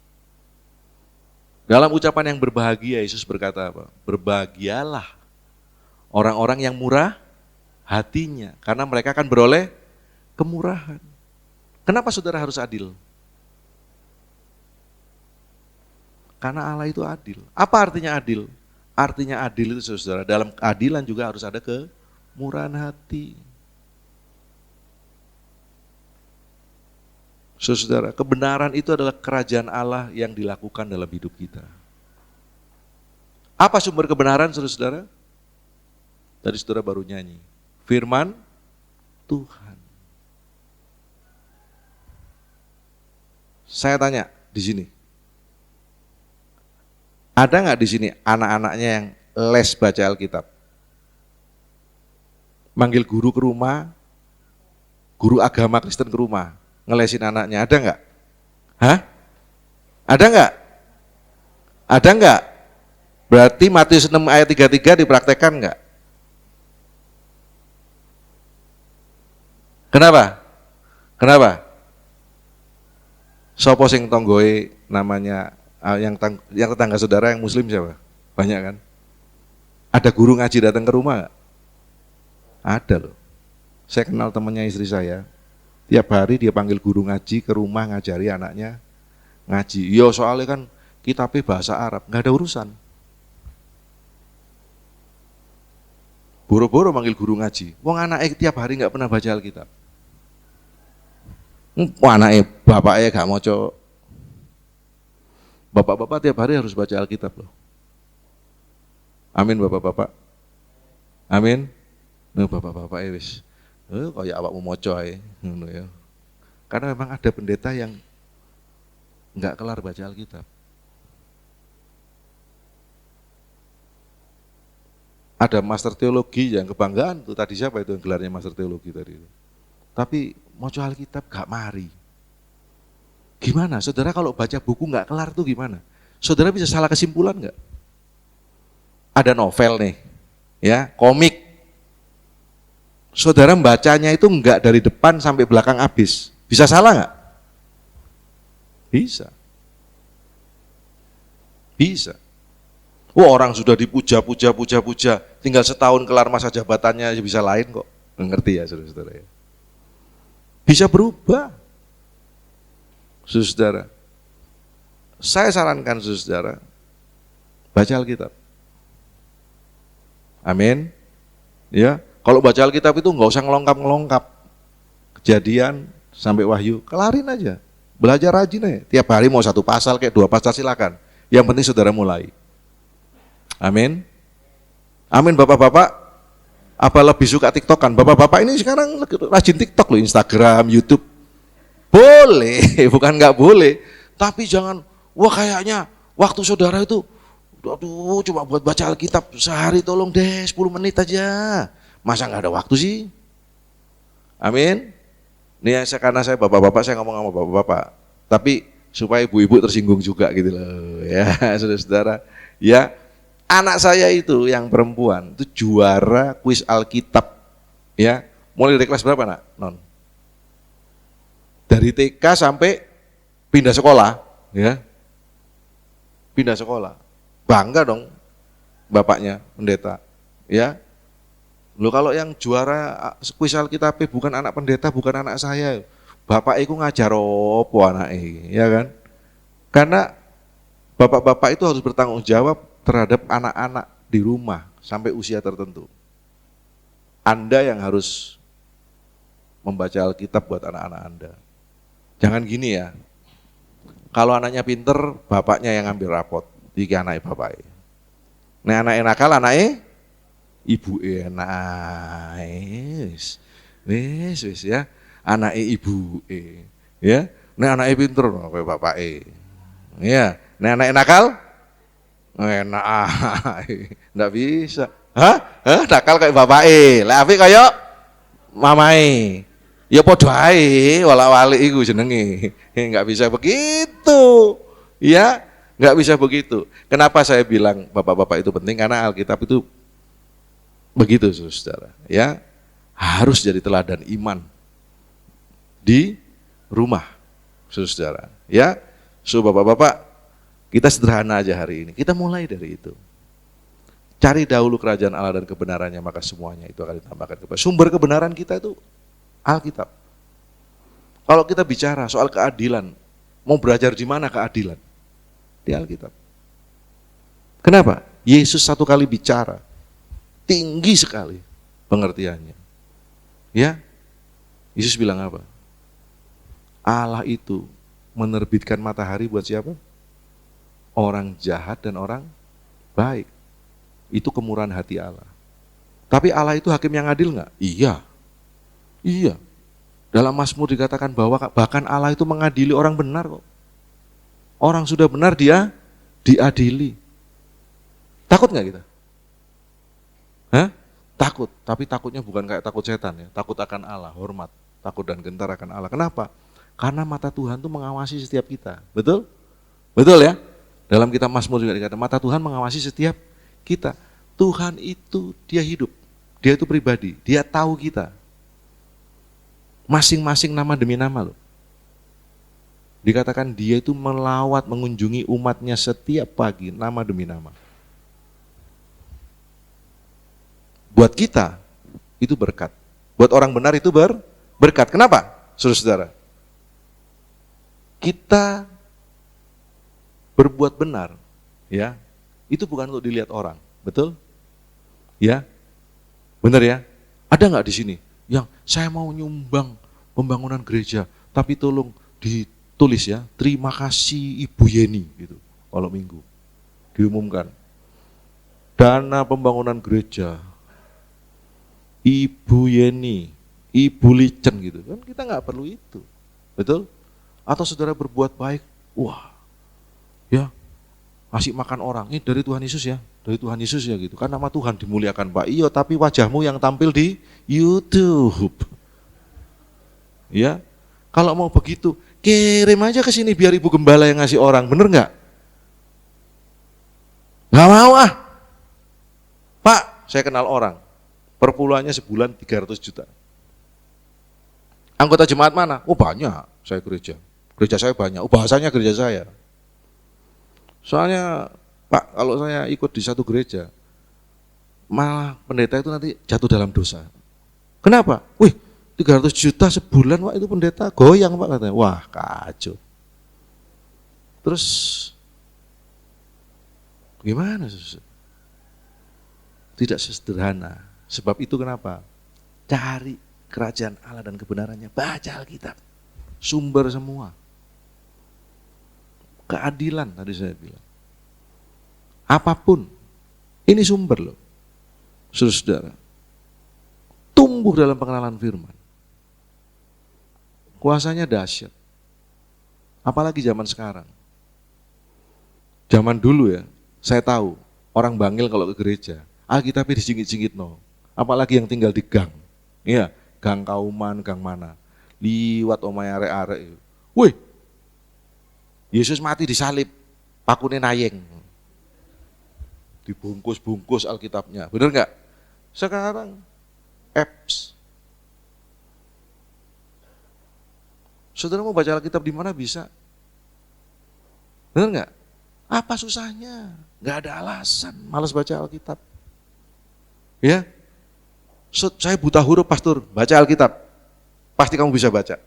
Dalam ucapan yang berbahagia, Yesus berkata apa? Berbahagialah orang-orang yang murah hatinya, karena mereka akan beroleh kemurahan. Kenapa saudara harus adil? Karena Allah itu adil. Apa artinya adil? Artinya adil itu saudara, dalam keadilan juga harus ada kemurahan hati. Saudara, kebenaran itu adalah kerajaan Allah yang dilakukan dalam hidup kita. Apa sumber kebenaran saudara? Tadi saudara baru nyanyi, firman Tuhan. Saya tanya di sini, ada nggak di sini anak-anaknya yang les baca Alkitab? Manggil guru ke rumah, guru agama Kristen ke rumah, ngelesin anaknya, ada nggak? Hah? Ada nggak? Ada nggak? Berarti Matius 6 ayat 33 dipraktekkan nggak? Kenapa? Kenapa? Sopo sing tonggoe namanya yang tetangga saudara yang muslim siapa? Banyak kan? Ada guru ngaji datang ke rumah gak? Ada loh. Saya kenal temannya istri saya. Tiap hari dia panggil guru ngaji ke rumah ngajari anaknya ngaji. Yo soalnya kan kitabnya bahasa Arab, nggak ada urusan. Boro-boro manggil guru ngaji. Wong anaknya tiap hari nggak pernah baca Alkitab. Anaknya bapaknya gak mau cok. Bapak-bapak tiap hari harus baca Alkitab loh. Amin bapak-bapak. Amin. Bapak-bapak wis. Kayak awakmu moco ae ngono ya. Karena memang ada pendeta yang enggak kelar baca Alkitab. Ada master teologi yang kebanggaan tuh tadi, siapa itu yang gelarnya master teologi tadi itu. Tapi moco Alkitab gak mari. Gimana? Saudara kalau baca buku gak kelar tuh gimana? Saudara bisa salah kesimpulan gak? Ada novel nih, ya, komik. Saudara membacanya itu enggak dari depan sampai belakang habis. Bisa salah gak? Bisa. Bisa. Orang sudah dipuja-puja, tinggal setahun kelar masa jabatannya bisa lain kok. Ngerti ya saudara-saudara ya? Bisa berubah. Saudara, saya sarankan saudara, baca Alkitab. Amin. Ya, kalau baca Alkitab itu nggak usah ngelongkap-ngelongkap. Kejadian sampai Wahyu, kelarin aja. Belajar rajin aja. Tiap hari mau 1 pasal kayak 2 pasal silakan. Yang penting saudara mulai. Amin. Amin Bapak-bapak. Apa lebih suka TikTokan? Bapak-bapak ini sekarang rajin TikTok loh, Instagram, YouTube. Boleh, bukan nggak boleh. Tapi jangan, wah kayaknya waktu saudara itu, aduh cuma buat baca Alkitab sehari tolong deh 10 menit aja. Masa nggak ada waktu sih? Amin. Ini karena saya bapak-bapak, saya ngomong sama bapak-bapak. Tapi supaya ibu-ibu tersinggung juga gitu loh. Ya saudara-saudara. Ya, anak saya itu yang perempuan itu juara kuis Alkitab. Ya, mulai dari kelas berapa nak? Non. Dari TK sampai pindah sekolah, ya. Pindah sekolah. Bangga dong bapaknya pendeta. Ya. Loh kalau yang juara kuis Alkitab bukan anak pendeta, bukan anak saya. Bapak itu ngajar opo anake, ya kan? Karena bapak-bapak itu harus bertanggung jawab terhadap anak-anak di rumah sampai usia tertentu. Anda yang harus membaca Alkitab buat anak-anak Anda. Jangan gini ya. Kalau anaknya pinter, bapaknya yang ngambil rapot. Iki anaknya bapaknya. Nah anaknya nakal, anaknya ibu enak. Wis ya. Anaknya ibu ya. Nah anaknya pinter, kayak bapaknya. Ya. Nah anaknya nakal, enak. Nggak bisa. Hah? Nakal kayak bapaknya. Lah apik kayak mamae. Ya padha ae, walak-walik iku jenenge. Enggak bisa begitu. Ya, enggak bisa begitu. Kenapa saya bilang bapak-bapak itu penting? Karena Alkitab itu begitu, Saudara. Ya, harus jadi teladan iman di rumah, Saudara. Ya, so bapak-bapak, kita sederhana aja hari ini. Kita mulai dari itu. Cari dahulu kerajaan Allah dan kebenarannya, maka semuanya itu akan ditambahkan kepada. Sumber kebenaran kita itu Alkitab. Kalau kita bicara soal keadilan, mau belajar di mana keadilan? Di Alkitab. Kenapa? Yesus satu kali bicara, tinggi sekali pengertiannya. Ya, Yesus bilang apa? Allah itu menerbitkan matahari buat siapa? Orang jahat dan orang baik. Itu kemurahan hati Allah. Tapi Allah itu hakim yang adil nggak? Iya. Iya. Dalam Mazmur dikatakan bahwa bahkan Allah itu mengadili orang benar kok. Orang sudah benar dia diadili. Takut nggak kita? Hah? Takut, tapi takutnya bukan kayak takut setan ya. Takut akan Allah, hormat, takut dan gentar akan Allah. Kenapa? Karena mata Tuhan itu mengawasi setiap kita. Betul? Betul ya? Dalam kitab Mazmur juga dikatakan mata Tuhan mengawasi setiap kita. Tuhan itu dia hidup. Dia itu pribadi, dia tahu kita. Masing-masing nama demi nama loh. Dikatakan dia itu melawat mengunjungi umatnya setiap pagi nama demi nama. Buat kita itu berkat. Buat orang benar itu berkat. Kenapa? Saudara-saudara. Kita berbuat benar, ya. Itu bukan untuk dilihat orang, betul? Ya. Benar ya? Ada nggak di sini yang saya mau nyumbang pembangunan gereja, tapi tolong ditulis ya, terima kasih Ibu Yeni gitu. Kalau minggu diumumkan dana pembangunan gereja Ibu Yeni, Ibu Licen gitu kan, kita nggak perlu itu, betul? Atau saudara berbuat baik, wah, ya ngasih makan orang, ini dari Tuhan Yesus ya, dari Tuhan Yesus ya gitu. Kan nama Tuhan dimuliakan Pak. Iya, tapi wajahmu yang tampil di YouTube. Ya, kalau mau begitu, kirim aja ke sini biar Ibu Gembala yang ngasih orang, bener nggak? Nggak mau ah, Pak, saya kenal orang, perpuluhannya sebulan 300 juta. Anggota jemaat mana? Oh banyak, saya gereja saya banyak, oh bahasanya gereja saya. Soalnya Pak, kalau saya ikut di satu gereja, malah pendeta itu nanti jatuh dalam dosa. Kenapa? Wih, 300 juta sebulan Pak, itu pendeta goyang Pak katanya. Wah, kacau. Terus gimana? Tidak sesederhana. Sebab itu kenapa? Cari kerajaan Allah dan kebenarannya, baca Alkitab. Sumber semua. Keadilan tadi saya bilang. Apapun, ini sumber loh. Saudara-saudara, tumbuh dalam pengenalan firman. Kuasanya dahsyat. Apalagi zaman sekarang. Zaman dulu ya, saya tahu orang Bangil kalau ke gereja, Alkitabnya disingkit-singkit no. Apalagi yang tinggal di gang. Iya, gang Kauman, gang mana. Liwat omai arek-arek. Wih, Yesus mati disalib, pakune nayeng. Dibungkus-bungkus Alkitabnya, bener nggak? Sekarang apps. Saudara mau baca Alkitab di mana bisa? Bener nggak? Apa susahnya? Nggak ada alasan, malas baca Alkitab. Ya, saya buta huruf pastor, baca Alkitab, pasti kamu bisa baca.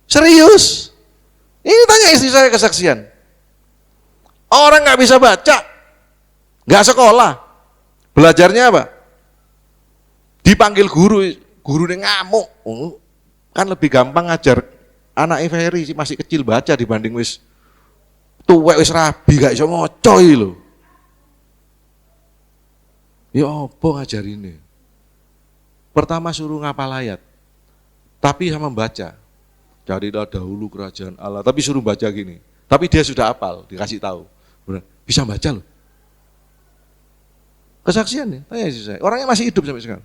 Serius? Ini tanya istri saya kesaksian. Orang nggak bisa baca, nggak sekolah, belajarnya apa? Dipanggil guru, gurunya ngamuk. Kan lebih gampang ngajar anak Ferry masih kecil baca dibanding wis tuwek wis rabi gak iso maca lho. Ya apa ngajarine? Pertama suruh ngapal ayat, tapi sama membaca. Carilah dahulu kerajaan Allah, tapi suruh baca gini. Tapi dia sudah hafal, dikasih tahu. Benar, bisa baca loh. Kesaksian ya, tanya sih saya. Orangnya masih hidup sampai sekarang.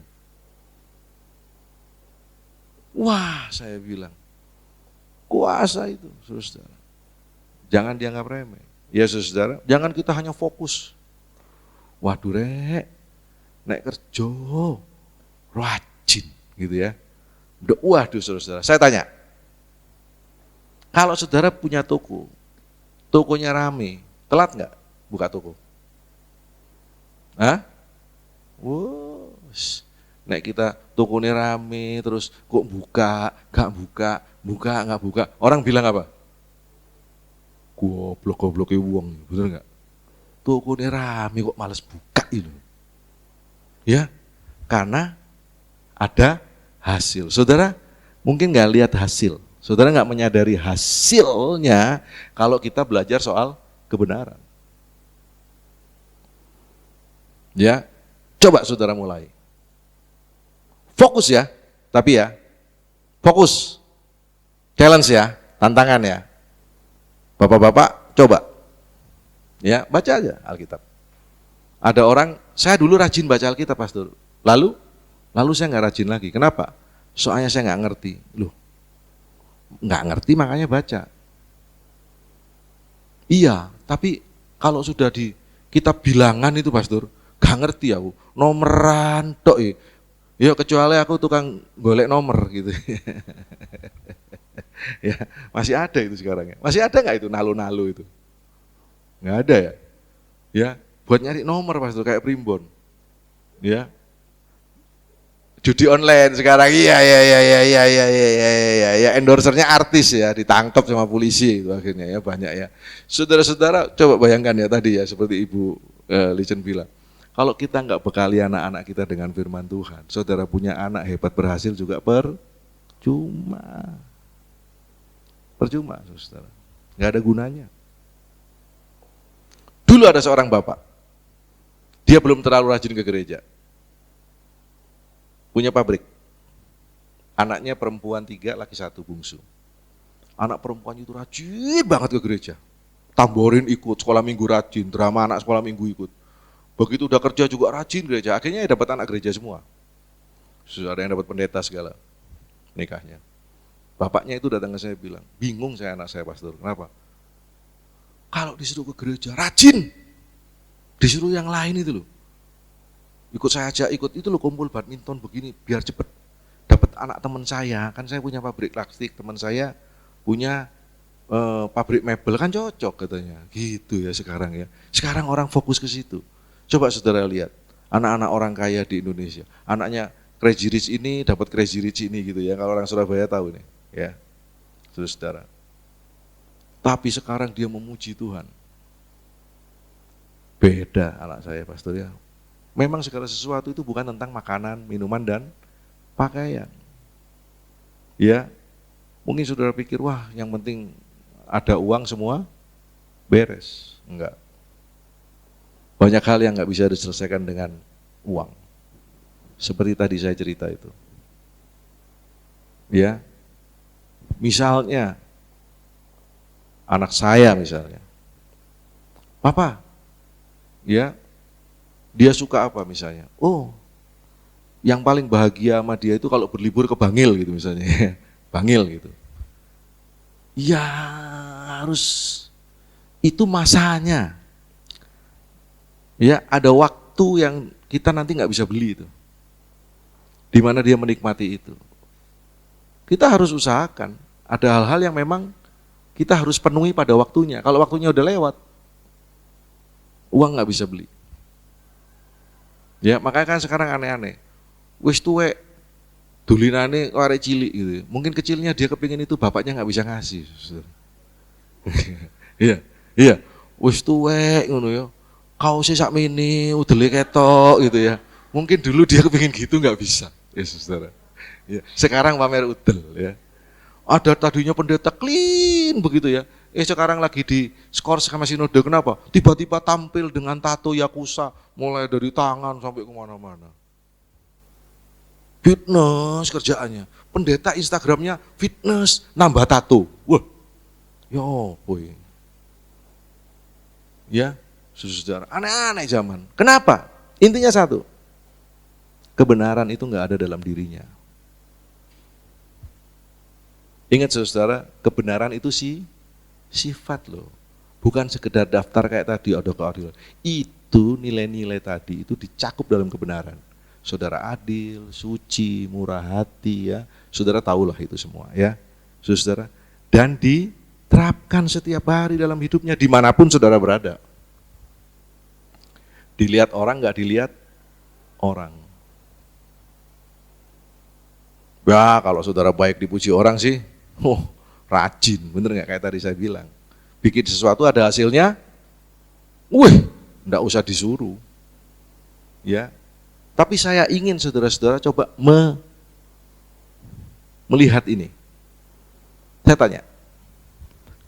Wah, saya bilang, kuasa itu, saudara. Jangan dianggap remeh. Ya saudara, jangan kita hanya fokus. Waduh rek, nek kerja, rajin gitu ya. Waduh saudara, saya tanya. Kalau saudara punya toko, tokonya rame, telat nggak buka toko? Hah? Wow, nek kita tokonya rame, terus kok buka, gak buka, gak buka. Orang bilang apa? Goblok-gobloknya uang, bener nggak? Tokonya rame kok males buka itu. Ya, karena ada hasil. Saudara mungkin nggak lihat hasil. Saudara nggak menyadari hasilnya kalau kita belajar soal kebenaran. Ya, coba saudara mulai. Fokus ya, tapi ya, fokus. Challenge ya, tantangan ya. Bapak-bapak coba. Ya, baca aja Alkitab. Ada orang, saya dulu rajin baca Alkitab pastor. Lalu saya nggak rajin lagi. Kenapa? Soalnya saya nggak ngerti. Loh, nggak ngerti makanya baca. Iya, tapi kalau sudah di kitab bilangan itu pastor, nggak ngerti aku. Nomeran tok ya kecuali aku tukang golek nomor gitu. Ya, masih ada itu sekarang ya. Masih ada nggak itu nalu-nalu itu? Nggak ada ya? Ya, buat nyari nomor pastor kayak primbon. Ya. Judi online sekarang, iya, endorsernya artis ya, ditangkap sama polisi itu akhirnya ya, banyak ya. Saudara-saudara coba bayangkan ya tadi ya, seperti Ibu Licen bilang, kalau kita nggak bekali anak-anak kita dengan firman Tuhan, saudara punya anak hebat berhasil juga percuma, saudara, nggak ada gunanya. Dulu ada seorang bapak, dia belum terlalu rajin ke gereja. Punya pabrik, anaknya perempuan 3, laki 1 bungsu. Anak perempuan itu rajin banget ke gereja, tamborin ikut, sekolah minggu rajin, drama anak sekolah minggu ikut. Begitu udah kerja juga rajin gereja, akhirnya ya dapat anak gereja semua. Sudah ada yang dapat pendeta segala, nikahnya. Bapaknya itu datang ke saya bilang, bingung saya anak saya pastor, kenapa? Kalau disuruh ke gereja rajin, disuruh yang lain itu loh. Ikut saya aja, ikut itu loh kumpul badminton begini, biar cepet dapat anak teman saya, kan saya punya pabrik plastik, teman saya punya pabrik mebel, kan cocok katanya, gitu ya sekarang ya. Sekarang orang fokus ke situ. Coba saudara lihat, anak-anak orang kaya di Indonesia. Anaknya Crazy Rich ini dapat Crazy Rich ini gitu ya, kalau orang Surabaya tahu nih, ya, saudara. Tapi sekarang dia memuji Tuhan. Beda anak saya, pastor ya. Memang segala sesuatu itu bukan tentang makanan, minuman, dan pakaian. Ya, mungkin saudara pikir, wah yang penting ada uang semua beres. Enggak. Banyak hal yang nggak bisa diselesaikan dengan uang. Seperti tadi saya cerita itu. Ya, misalnya anak saya misalnya, Papa, ya, dia suka apa misalnya? Oh, yang paling bahagia sama dia itu kalau berlibur ke Bangil gitu misalnya, Bangil gitu. Ya harus itu masanya. Ya, ada waktu yang kita nanti nggak bisa beli itu. Di mana dia menikmati itu. Kita harus usahakan. Ada hal-hal yang memang kita harus penuhi pada waktunya. Kalau waktunya udah lewat, uang nggak bisa beli. Ya, makanya kan sekarang aneh-aneh. Wis tuwek dulinane arek cilik gitu. Mungkin kecilnya dia kepingin itu, bapaknya nggak bisa ngasih. Iya, iya. Wis tuwek ngono ya. Kaose sak mini, udele ketok gitu ya. Mungkin dulu dia kepingin gitu nggak bisa. Ya, saudara. Ya, sekarang pamer udel ya. Ada tadinya pendeta clean begitu ya. Sekarang lagi di skor sama sinode, kenapa? Tiba-tiba tampil dengan tato Yakuza, mulai dari tangan sampai kemana-mana. Fitness kerjaannya. Pendeta Instagramnya fitness, nambah tato. Wah, ya boy. Ya, saudara, aneh-aneh zaman. Kenapa? Intinya satu, kebenaran itu nggak ada dalam dirinya. Ingat saudara, kebenaran itu sifat loh. Bukan sekedar daftar kayak tadi, ada keadilan. Itu nilai-nilai tadi itu dicakup dalam kebenaran. Saudara adil, suci, murah hati ya. Saudara tahulah itu semua ya. Saudara, dan diterapkan setiap hari dalam hidupnya dimanapun saudara berada. Dilihat orang, nggak dilihat orang. Ya kalau saudara baik dipuji orang sih, rajin, bener nggak kayak tadi saya bilang. Bikin sesuatu ada hasilnya, nggak usah disuruh. Ya, tapi saya ingin saudara-saudara coba melihat ini. Saya tanya,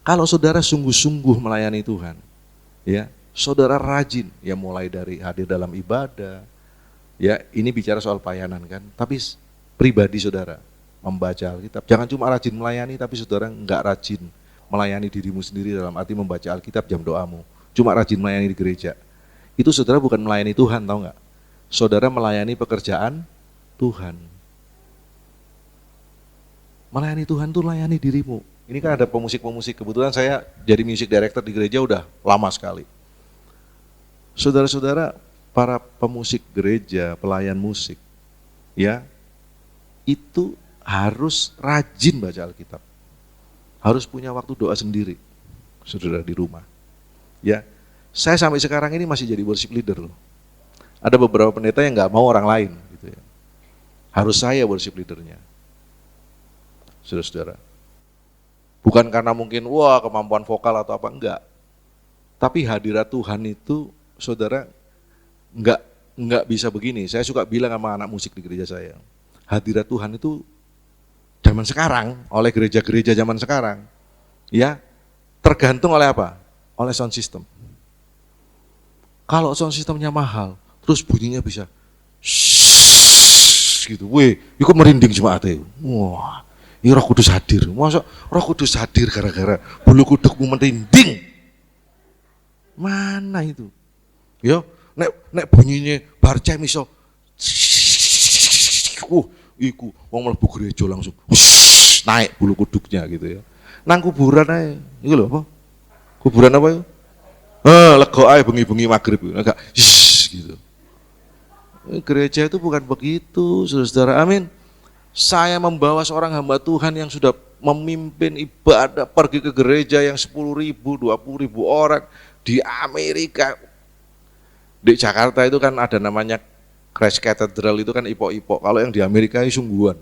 kalau saudara sungguh-sungguh melayani Tuhan, ya, saudara rajin, ya mulai dari hadir dalam ibadah, ya ini bicara soal pelayanan kan, tapi pribadi saudara membaca Alkitab. Jangan cuma rajin melayani, tapi saudara nggak rajin melayani dirimu sendiri dalam arti membaca Alkitab jam doamu. Cuma rajin melayani di gereja. Itu saudara bukan melayani Tuhan, tahu nggak? Saudara melayani pekerjaan Tuhan. Melayani Tuhan tuh layani dirimu. Ini kan ada pemusik-pemusik, kebetulan saya jadi music director di gereja udah lama sekali. Saudara-saudara, para pemusik gereja, pelayan musik, ya, itu harus rajin baca Alkitab. Harus punya waktu doa sendiri, saudara di rumah. Ya, saya sampai sekarang ini masih jadi worship leader loh. Ada beberapa pendeta yang nggak mau orang lain, gitu ya. Harus saya worship leadernya, saudara-saudara. Bukan karena mungkin wah kemampuan vokal atau apa, enggak. Tapi hadirat Tuhan itu, saudara, enggak bisa begini. Saya suka bilang sama anak musik di gereja saya, hadirat Tuhan itu zaman sekarang, oleh gereja-gereja zaman sekarang, ya tergantung oleh apa? Oleh sound system. Kalau sound systemnya mahal, terus bunyinya bisa gitu, ikut merinding jemaatnya. Wah, ini Roh Kudus hadir. Masa Roh Kudus hadir gara-gara bulu kudukmu merinding? Mana itu? Yo, nek bunyinya barcem iso, iku wong mlebu gereja langsung naik bulu kuduknya gitu ya. Nang kuburan ae. Iku lho apa? Kuburan apa itu? Lega ae bengi-bengi magrib agak gitu. Gereja itu bukan begitu, saudara-saudara. Amin. Saya membawa seorang hamba Tuhan yang sudah memimpin ibadah pergi ke gereja yang 10.000, 20.000 orang di Amerika. Di Jakarta itu kan ada namanya Christ Cathedral itu kan ipok-ipok. Kalau yang di Amerika itu sungguhan.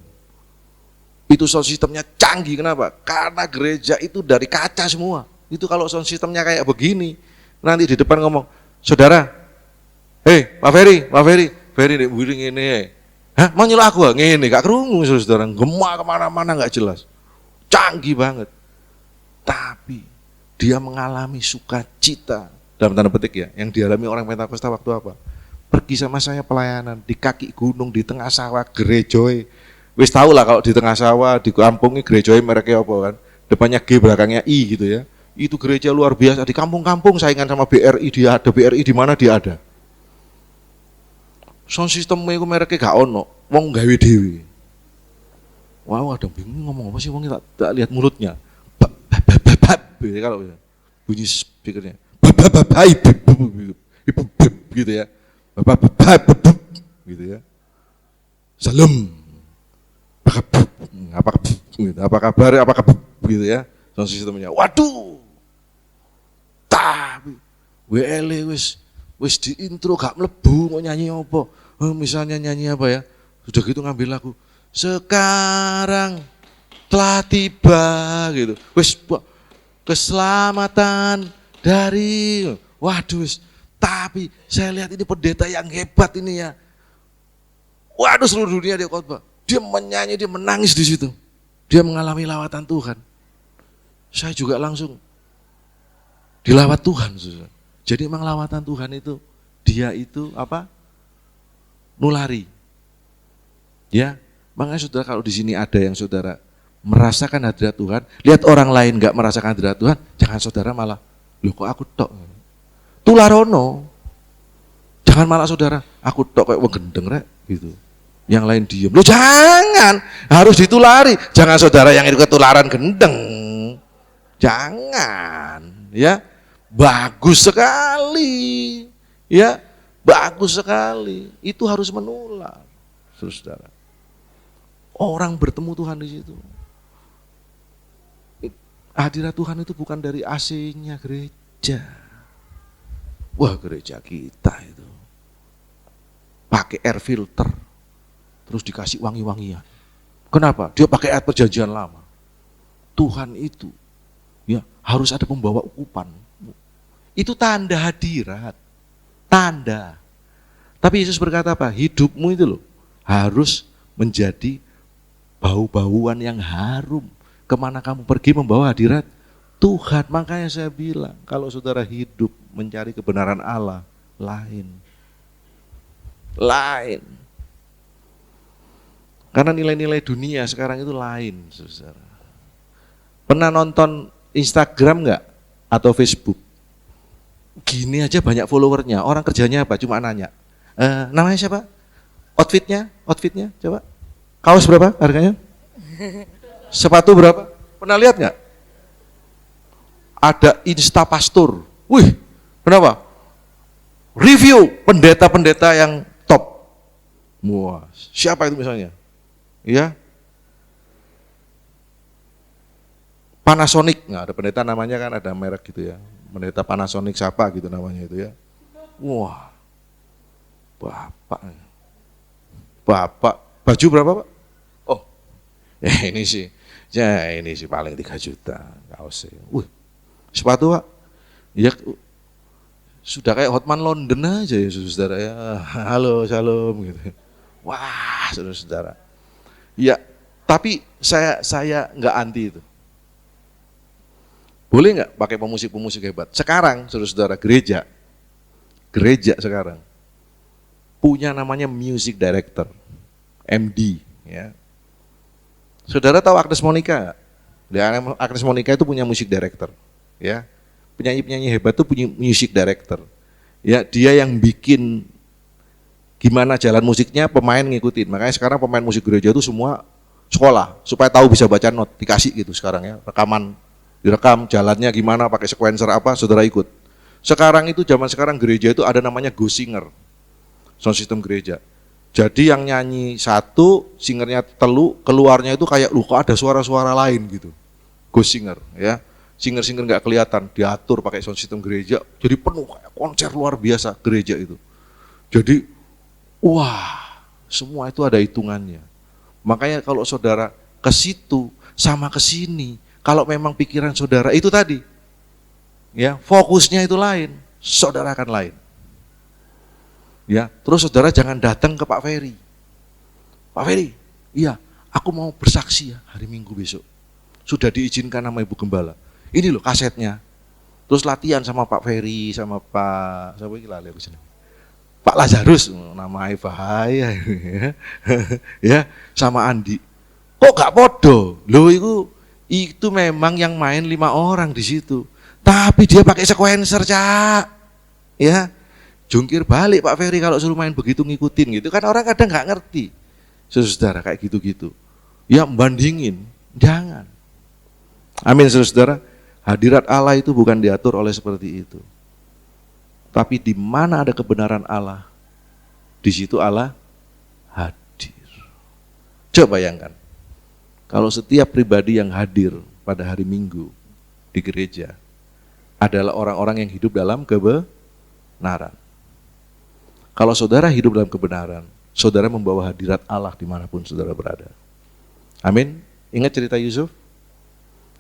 Itu sound systemnya canggih, kenapa? Karena gereja itu dari kaca semua. Itu kalau sound systemnya kayak begini, nanti di depan ngomong, saudara, hei Pak Ferry nih wiring ini, hah mau nyulah aku ngene, gak kerungu saudara, gema kemana-mana gak jelas, canggih banget. Tapi dia mengalami sukacita dalam tanda petik ya, yang dialami orang Pentakosta waktu apa? Pergi sama saya pelayanan di kaki gunung di tengah sawah gerejoy. Wis tau lah kalau di tengah sawah di kampung ini gerejoy mereknya apa kan? Depannya G belakangnya I gitu ya. Itu gereja luar biasa di kampung-kampung saingan sama BRI, dia ada BRI di mana dia ada. Sound systemnya itu mereknya gak ono, wong gawe dhewe. Wow, ada bingung ngomong apa sih wong tak lihat mulutnya. Kalau bunyi speakernya. Gitu ya. Gitu ya. Salam. Apa kabar? Gitu ya. Sound systemnya. Waduh. Tapi WL wis di intro gak mlebu mau nyanyi apa? Misalnya nyanyi apa ya? Sudah gitu ngambil lagu. Sekarang telah tiba gitu. Wis keselamatan dari waduh wis. Tapi saya lihat ini pendeta yang hebat ini ya. Waduh seluruh dunia dia khotbah. Dia menyanyi, dia menangis di situ. Dia mengalami lawatan Tuhan. Saya juga langsung dilawat Tuhan, saudara. Jadi memang lawatan Tuhan itu, dia itu apa? Nulari. Ya, makanya saudara kalau di sini ada yang saudara merasakan hadirat Tuhan, lihat orang lain nggak merasakan hadirat Tuhan, jangan saudara malah, loh kok aku tok? Tularono. Jangan malah saudara, aku tok kayak wong gendeng rek, gitu. Yang lain diem. Loh jangan, harus ditulari. Jangan saudara yang itu ketularan gendeng. Jangan, ya. Bagus sekali, ya, bagus sekali. Itu harus menular, saudara. Orang bertemu Tuhan di situ. Hadirat Tuhan itu bukan dari AC-nya gereja. Wah gereja kita itu pakai air filter, terus dikasih wangi-wangian. Kenapa? Dia pakai air perjanjian lama. Tuhan itu, ya harus ada pembawa ukupan. Itu tanda hadirat, tanda. Tapi Yesus berkata apa? Hidupmu itu loh harus menjadi bau-bauan yang harum. Kemana kamu pergi membawa hadirat Tuhan. Makanya saya bilang, kalau saudara hidup mencari kebenaran Allah, lain. Karena nilai-nilai dunia sekarang itu lain, saudara. Pernah nonton Instagram enggak? Atau Facebook? Gini aja banyak followernya, orang kerjanya apa? Cuma nanya, namanya siapa? Outfitnya, coba. Kaos berapa harganya? Sepatu berapa? Pernah lihat nggak? Ada Instapastor. Wih, kenapa? Review pendeta-pendeta yang top. Wah, siapa itu misalnya? Ya, Panasonic. Nggak ada pendeta namanya kan, ada merek gitu ya. Pendeta Panasonic siapa gitu namanya itu ya. Wah, bapak, baju berapa Pak? Oh, ini sih paling 3 juta kaosnya. Wih, sepatu Pak? Ya sudah kayak Hotman London aja ya saudara ya. Halo, shalom gitu. Wah, saudara-saudara. Ya, tapi saya nggak anti itu. Boleh nggak pakai pemusik-pemusik hebat? Sekarang, saudara-saudara, gereja sekarang punya namanya music director, MD. Ya. Saudara tahu Agnes Monica? Agnes Monica itu punya music director. Ya, penyanyi-penyanyi hebat itu punya music director. Ya, dia yang bikin gimana jalan musiknya, pemain ngikutin. Makanya sekarang pemain musik gereja itu semua sekolah supaya tahu bisa baca not, dikasih gitu sekarang ya, rekaman. Direkam jalannya gimana, pakai sequencer apa, saudara ikut. Sekarang itu zaman sekarang gereja itu ada namanya go singer, sound system gereja. Jadi yang nyanyi satu, singernya telu, keluarnya itu kayak kok ada suara-suara lain gitu. Go singer ya, singer-singer nggak kelihatan, diatur pakai sound system gereja. Jadi penuh kayak konser luar biasa gereja itu. Jadi Wah, semua itu ada hitungannya. Makanya kalau saudara ke situ sama ke sini, kalau memang pikiran saudara itu tadi, ya fokusnya itu lain, saudara akan lain. Ya, terus saudara jangan datang ke Pak Ferry. Pak Ferry, iya, aku mau bersaksi ya hari Minggu besok. Sudah diizinkan sama Ibu Gembala. Ini loh kasetnya. Terus latihan sama Pak Ferry, sama Pak, siapa ini lali aku sini. Pak Lazarus, namanya bahaya ya. Ya, sama Andi. Kok gak podo? Loh itu memang yang main 5 orang di situ. Tapi dia pakai sequencer, Cak. Ya. Jungkir balik Pak Ferry kalau suruh main begitu ngikutin gitu kan orang kadang nggak ngerti. Saudara kayak gitu-gitu. Ya bandingin, jangan. Amin saudara. Hadirat Allah itu bukan diatur oleh seperti itu. Tapi di mana ada kebenaran Allah, di situ Allah hadir. Coba bayangkan, kalau setiap pribadi yang hadir pada hari Minggu di gereja adalah orang-orang yang hidup dalam kebenaran. Kalau saudara hidup dalam kebenaran, saudara membawa hadirat Allah dimanapun saudara berada. Amin. Ingat cerita Yusuf?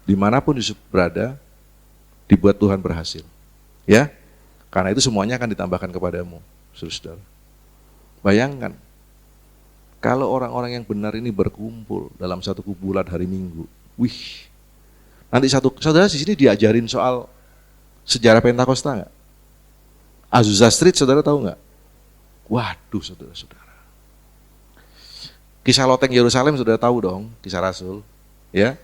Dimanapun Yusuf berada, dibuat Tuhan berhasil. Ya, karena itu semuanya akan ditambahkan kepadamu, saudara. Bayangkan, kalau orang-orang yang benar ini berkumpul dalam satu kumpulan hari Minggu, wih, nanti saudara di sini diajarin soal sejarah Pentakosta nggak? Azusa Street, saudara tahu nggak? Waduh, saudara-saudara. Kisah loteng Yerusalem saudara tahu dong, kisah Rasul, ya.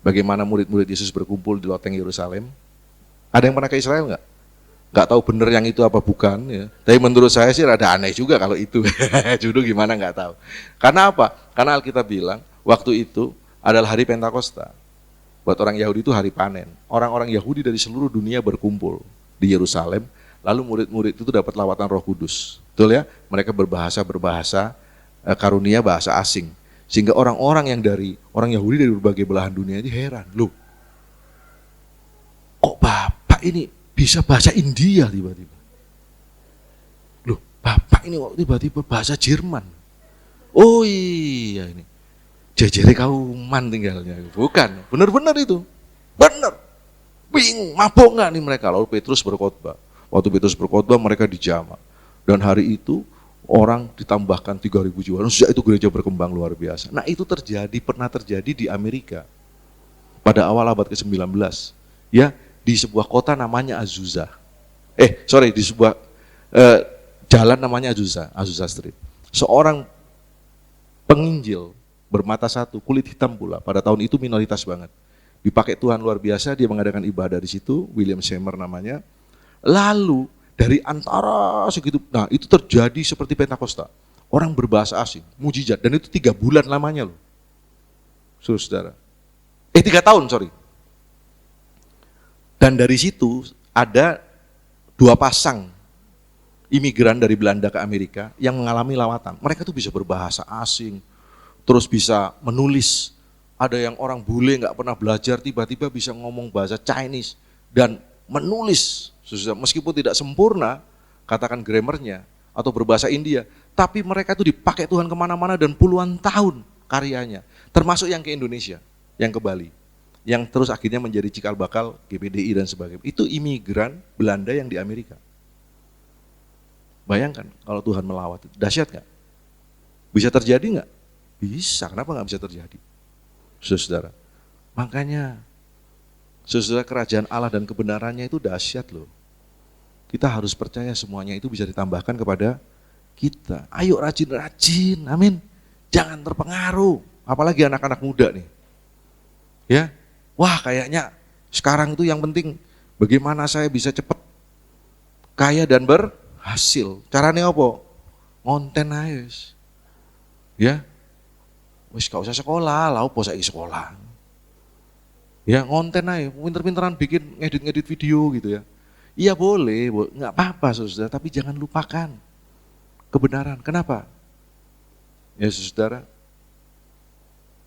Bagaimana murid-murid Yesus berkumpul di loteng Yerusalem? Ada yang pernah ke Israel nggak? Nggak tahu bener yang itu apa bukan, ya. Tapi menurut saya sih rada aneh juga kalau itu. Judo gimana nggak tahu. Karena apa? Karena Alkitab bilang waktu itu adalah hari Pentakosta. Buat orang Yahudi itu hari panen. Orang-orang Yahudi dari seluruh dunia berkumpul di Yerusalem. Lalu murid-murid itu dapat lawatan Roh Kudus. Betul ya? Mereka berbahasa karunia bahasa asing. Sehingga orang-orang yang dari orang Yahudi dari berbagai belahan dunia ini heran. Loh, kok Bapak ini bisa bahasa India tiba-tiba? Loh, Bapak ini kok tiba-tiba bahasa Jerman? Oh iya ini. Jejere kauman tinggalnya. Bukan, benar-benar itu. Benar. Bingung, mabok nggak nih mereka? Lalu Petrus berkhotbah. Waktu Petrus berkhotbah mereka dijamah. Dan hari itu orang ditambahkan 3.000 jiwa. Sejak itu gereja berkembang luar biasa. Nah itu pernah terjadi di Amerika. Pada awal abad ke-19. Ya, di sebuah kota namanya Azusa. Di sebuah jalan namanya Azusa Street. Seorang penginjil bermata satu, kulit hitam pula. Pada tahun itu minoritas banget. Dipakai Tuhan luar biasa, dia mengadakan ibadah di situ, William Seymour namanya. Lalu dari antara segitu, nah itu terjadi seperti Pentakosta. Orang berbahasa asing, mujizat, dan itu 3 bulan lamanya loh. Saudara. 3 tahun, sorry. Dan dari situ ada 2 pasang imigran dari Belanda ke Amerika yang mengalami lawatan. Mereka tuh bisa berbahasa asing, terus bisa menulis. Ada yang orang bule nggak pernah belajar, tiba-tiba bisa ngomong bahasa Chinese dan menulis. Meskipun tidak sempurna, katakan grammarnya, atau berbahasa India, tapi mereka itu dipakai Tuhan kemana-mana dan puluhan tahun karyanya. Termasuk yang ke Indonesia, yang ke Bali, yang terus akhirnya menjadi cikal bakal GPDI dan sebagainya. Itu imigran Belanda yang di Amerika. Bayangkan kalau Tuhan melawat, dahsyat nggak? Bisa terjadi nggak? Bisa, kenapa nggak bisa terjadi? Saudara, makanya saudara, kerajaan Allah dan kebenarannya itu dahsyat loh. Kita harus percaya semuanya itu bisa ditambahkan kepada kita. Ayo rajin-rajin, amin. Jangan terpengaruh, apalagi anak-anak muda nih. Ya, wah kayaknya sekarang itu yang penting bagaimana saya bisa cepat kaya dan berhasil. Caranya apa? Ngonten aja. Ya, wis gak usah sekolah, lah opo saiki sekolah. Ya ngonten aja, pinter-pinteran bikin ngedit-ngedit video gitu ya. Iya boleh, nggak apa-apa saudara, tapi jangan lupakan kebenaran. Kenapa? Ya saudara,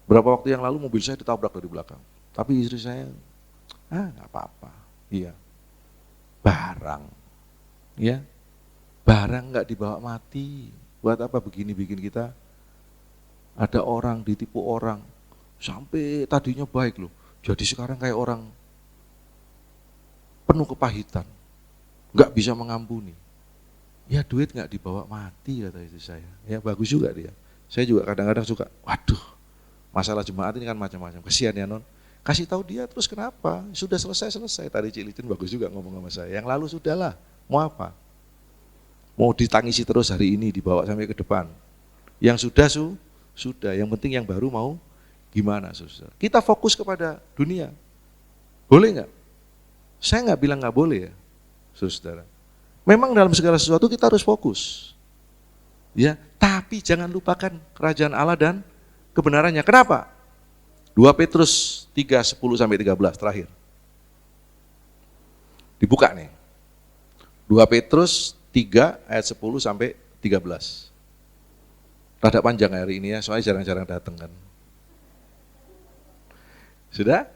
berapa waktu yang lalu mobil saya ditabrak dari belakang. Tapi istri saya, nggak apa-apa. Iya, barang, ya barang nggak dibawa mati. buat apa begini bikin kita? Ada orang ditipu orang, sampai tadinya baik loh, jadi sekarang kayak orang penuh kepahitan, nggak bisa mengampuni. Ya duit nggak dibawa mati kata istri saya. Ya bagus juga dia. Saya juga kadang-kadang suka, waduh, masalah jemaat ini kan macam-macam. Kasihan ya non. Kasih tahu dia terus kenapa? Sudah selesai. Tadi Cik Litin bagus juga ngomong sama saya. Yang lalu sudahlah, mau apa? Mau ditangisi terus hari ini dibawa sampai ke depan. Yang sudah. Yang penting yang baru mau gimana, saudara? Kita fokus kepada dunia. Boleh nggak? Saya nggak bilang nggak boleh ya, saudara. Memang dalam segala sesuatu kita harus fokus. Ya, tapi jangan lupakan kerajaan Allah dan kebenarannya. Kenapa? 2 Petrus 3:10-13 terakhir. Dibuka nih. 2 Petrus 3 ayat 10-13. Rada panjang hari ini ya, soalnya jarang-jarang datang kan. Sudah?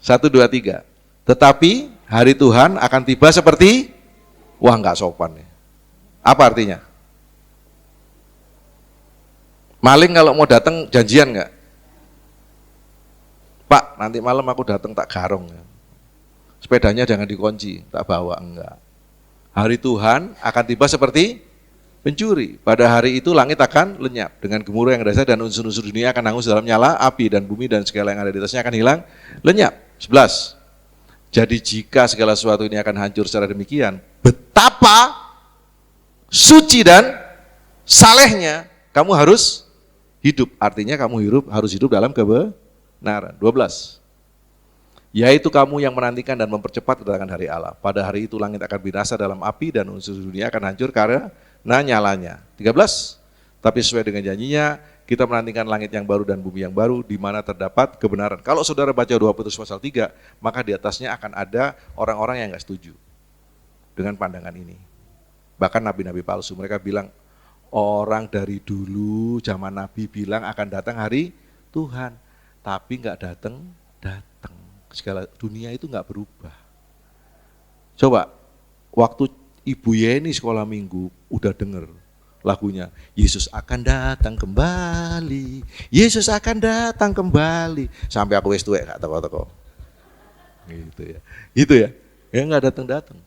1, 2, 3. Tetapi hari Tuhan akan tiba seperti, wah nggak sopan nih. Apa artinya? Maling kalau mau datang janjian nggak? Pak, nanti malam aku datang tak garong ya. Sepedanya jangan dikunci, tak bawa, enggak. Hari Tuhan akan tiba seperti pencuri. Pada hari itu langit akan lenyap dengan gemuruh yang dahsyat dan unsur-unsur dunia akan hangus dalam nyala api dan bumi dan segala yang ada di atasnya akan hilang lenyap. 11. Jadi jika segala sesuatu ini akan hancur secara demikian, betapa suci dan salehnya kamu harus hidup. Artinya kamu harus hidup dalam kebenaran. 12. Yaitu kamu yang menantikan dan mempercepat kedatangan hari Allah. Pada hari itu langit akan binasa dalam api dan unsur dunia akan hancur karena nyalanya. 13. Tapi sesuai dengan janjinya, kita menantikan langit yang baru dan bumi yang baru di mana terdapat kebenaran. Kalau saudara baca 2 Petrus pasal 3, maka di atasnya akan ada orang-orang yang enggak setuju dengan pandangan ini. Bahkan nabi-nabi palsu, mereka bilang orang dari dulu zaman nabi bilang akan datang hari Tuhan, tapi enggak datang. Segala dunia itu enggak berubah. Coba waktu Ibu Yeni sekolah minggu udah denger lagunya, Yesus akan datang kembali, Yesus akan datang kembali. Sampai aku wis tuwek gak teko-teko. Gitu ya. Ya enggak datang.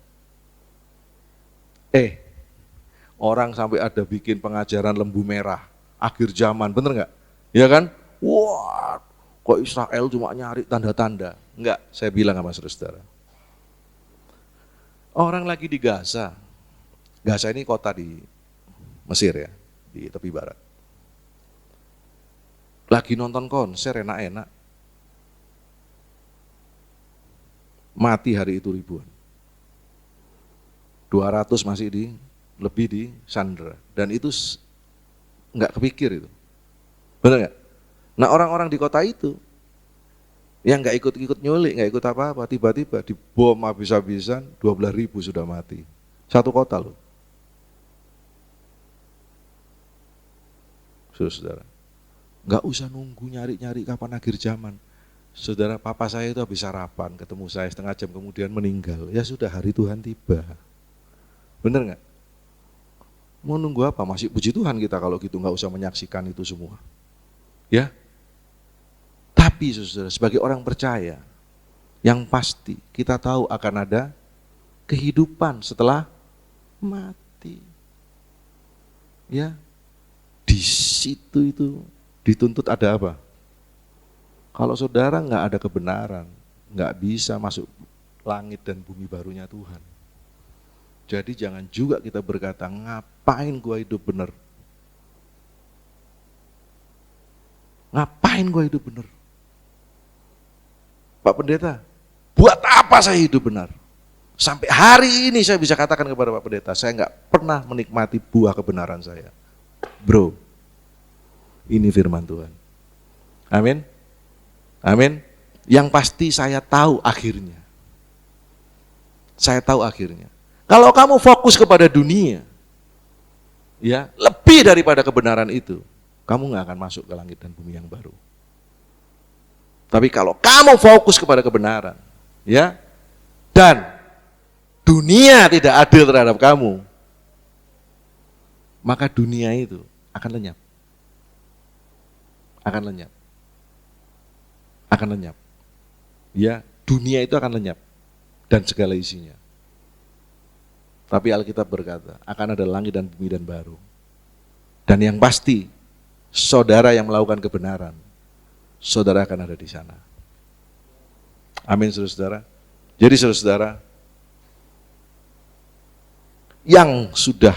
Orang sampai ada bikin pengajaran lembu merah, akhir zaman, bener enggak? Ya kan? Wah, kok Israel cuma nyari tanda-tanda. Enggak, saya bilang sama saudara. Orang lagi di Gaza. Gaza ini kota di Mesir ya, di tepi barat. Lagi nonton konser enak-enak. Mati hari itu ribuan. 200 masih lebih di sandera. Dan itu enggak kepikir itu. Benar enggak? Nah orang-orang di kota itu yang nggak ikut nyulik, nggak ikut apa-apa, tiba-tiba dibom habis-habisan, 12.000 sudah mati. Satu kota loh. Saudara, nggak usah nunggu nyari-nyari kapan akhir zaman. Saudara, papa saya itu habis sarapan, ketemu saya setengah jam kemudian meninggal. Ya sudah, hari Tuhan tiba. Bener nggak? Mau nunggu apa? Masih puji Tuhan kita kalau gitu, nggak usah menyaksikan itu semua. Ya. Tapi saudara, sebagai orang percaya, yang pasti kita tahu akan ada kehidupan setelah mati. Ya, di situ itu dituntut ada apa? Kalau saudara nggak ada kebenaran, nggak bisa masuk langit dan bumi barunya Tuhan. Jadi jangan juga kita berkata, ngapain gua hidup benar? Ngapain gua hidup benar? Pak Pendeta, buat apa saya hidup benar? Sampai hari ini saya bisa katakan kepada Pak Pendeta, saya nggak pernah menikmati buah kebenaran saya. Bro, ini firman Tuhan. Amin. Amin. Yang pasti saya tahu akhirnya. Saya tahu akhirnya. Kalau kamu fokus kepada dunia, ya lebih daripada kebenaran itu, kamu nggak akan masuk ke langit dan bumi yang baru. Tapi kalau kamu fokus kepada kebenaran, ya, dan dunia tidak adil terhadap kamu, maka dunia itu akan lenyap. Akan lenyap. Akan lenyap. Ya, dunia itu akan lenyap dan segala isinya. Tapi Alkitab berkata, akan ada langit dan bumi dan baru. Dan yang pasti, saudara yang melakukan kebenaran, saudara akan ada di sana. Amin, saudara-saudara. Jadi saudara-saudara, yang sudah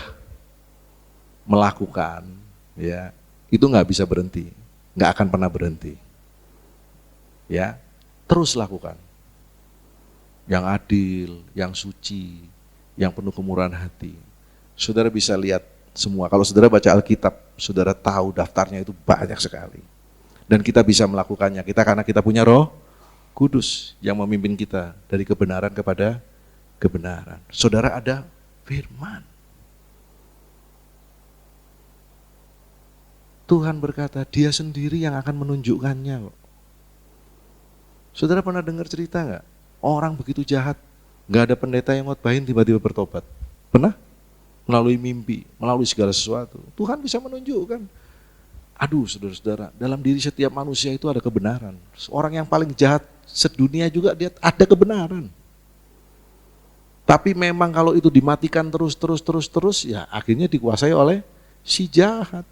melakukan, ya, itu nggak bisa berhenti, nggak akan pernah berhenti. Ya, terus lakukan. Yang adil, yang suci, yang penuh kemurahan hati. Saudara bisa lihat semua. Kalau saudara baca Alkitab, saudara tahu daftarnya itu banyak sekali. Dan kita bisa melakukannya. Karena kita punya Roh Kudus yang memimpin kita dari kebenaran kepada kebenaran. Saudara ada firman. Tuhan berkata, Dia sendiri yang akan menunjukkannya kok. Saudara pernah dengar cerita nggak? Orang begitu jahat, nggak ada pendeta yang ngotbahin tiba-tiba bertobat. Pernah? Melalui mimpi, melalui segala sesuatu. Tuhan bisa menunjukkan. Aduh, saudara-saudara, dalam diri setiap manusia itu ada kebenaran. Orang yang paling jahat sedunia juga dia ada kebenaran. Tapi memang kalau itu dimatikan terus, ya akhirnya dikuasai oleh si jahat.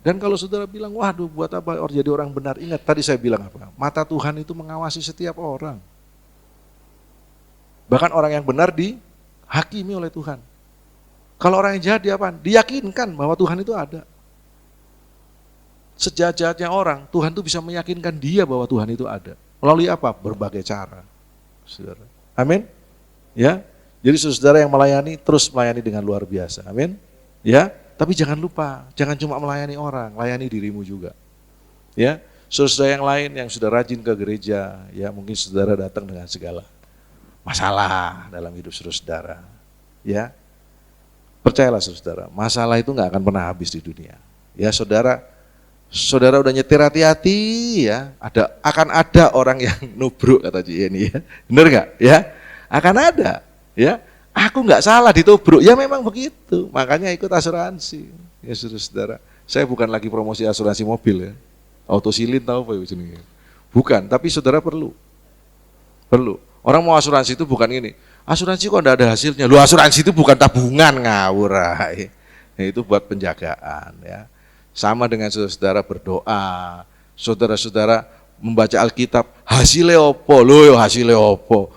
Dan kalau saudara bilang, waduh buat apa jadi orang benar? Ingat tadi saya bilang apa? Mata Tuhan itu mengawasi setiap orang. Bahkan orang yang benar dihakimi oleh Tuhan. Kalau orang yang jahat diyakinkan bahwa Tuhan itu ada. Sejahat-jahatnya orang, Tuhan itu bisa meyakinkan dia bahwa Tuhan itu ada. Melalui apa? Berbagai cara. Saudara. Amin. Ya. Jadi saudara yang melayani terus melayani dengan luar biasa. Amin. Ya. Tapi jangan lupa, jangan cuma melayani orang, layani dirimu juga. Ya, saudara yang lain yang sudah rajin ke gereja, ya mungkin saudara datang dengan segala masalah dalam hidup saudara. Ya, percayalah saudara, masalah itu nggak akan pernah habis di dunia. Ya, saudara udah nyetir hati-hati, ya. Akan ada orang yang nubruk kata Ci Yeni, ya. Bener nggak? Ya, akan ada, ya. Aku nggak salah ditubruk, ya memang begitu. Makanya ikut asuransi, ya saudara. Saya bukan lagi promosi asuransi mobil ya, autosilin tahu apa ini? Bukan, tapi saudara perlu. Orang mau asuransi itu bukan ini. Asuransi kok nggak ada hasilnya? Lu asuransi itu bukan tabungan ngawur, ya, itu buat penjagaan ya. Sama dengan saudara berdoa, saudara membaca Alkitab, hasilnya opo? Lo hasilnya opo?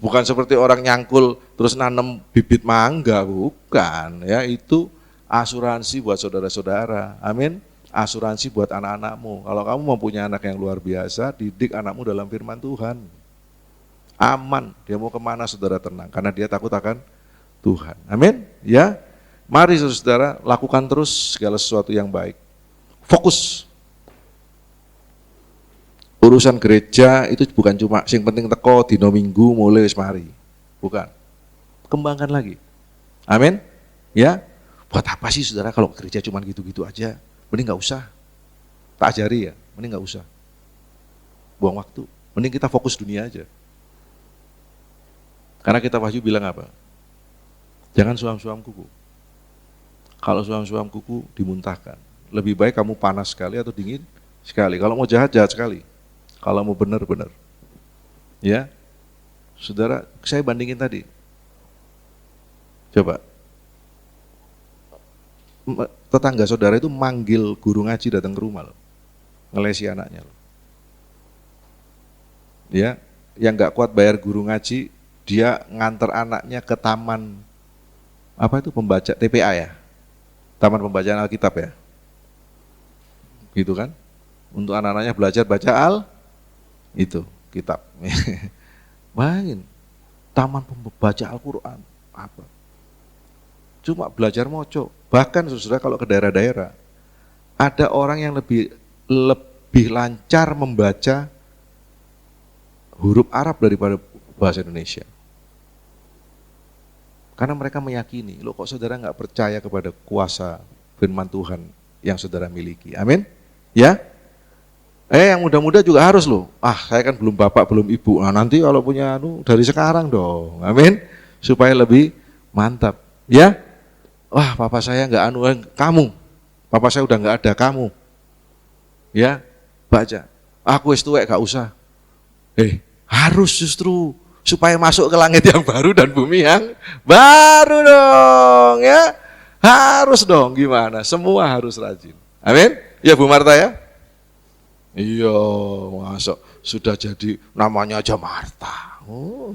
Bukan seperti orang nyangkul terus nanam bibit mangga, bukan ya, itu asuransi buat saudara-saudara. Amin. Asuransi buat anak-anakmu. Kalau kamu mau punya anak yang luar biasa, didik anakmu dalam firman Tuhan. Aman, dia mau kemana saudara tenang, karena dia takut akan Tuhan. Amin. Ya, mari saudara lakukan terus segala sesuatu yang baik. Fokus. Urusan gereja itu bukan cuma sing penting teko dino Minggu mulai wis mari. Bukan. Kembangkan lagi. Amin. Ya. Buat apa sih saudara kalau gereja cuma gitu-gitu aja? Mending enggak usah. Tak ajari ya, mending enggak usah. Buang waktu. Mending kita fokus dunia aja. Karena kita Wahyu bilang apa? Jangan suam-suam kuku. Kalau suam-suam kuku dimuntahkan. Lebih baik kamu panas sekali atau dingin sekali. Kalau mau jahat, jahat sekali. Kalau mau benar. Ya, saudara, saya bandingin tadi. Coba, tetangga saudara itu manggil guru ngaji datang ke rumah loh, ngelesi anaknya loh. Ya, yang nggak kuat bayar guru ngaji, dia nganter anaknya ke taman apa itu pembaca TPA ya, Taman Pembacaan Alkitab ya, gitu kan? Untuk anak-anaknya belajar baca itu kitab. Bayangin, taman pembaca Al-Quran apa? Cuma belajar moco. Bahkan saudara kalau ke daerah-daerah, ada orang yang lebih lancar membaca huruf Arab daripada bahasa Indonesia. Karena mereka meyakini, loh kok saudara nggak percaya kepada kuasa firman Tuhan yang saudara miliki. Amin. Ya. Yang muda-muda juga harus loh. Saya kan belum bapak, belum ibu. Nah nanti kalau punya dari sekarang dong. Amin. Supaya lebih mantap. Ya. wah papa saya nggak anu, kamu, papa saya udah nggak ada, kamu. Ya, baca. Aku wis tuwek gak usah. Harus justru supaya masuk ke langit yang baru dan bumi yang baru dong ya. Harus dong, gimana? Semua harus rajin. Amin. Ya Bu Marta ya. Iya, masuk sudah jadi namanya aja Marta. Oh,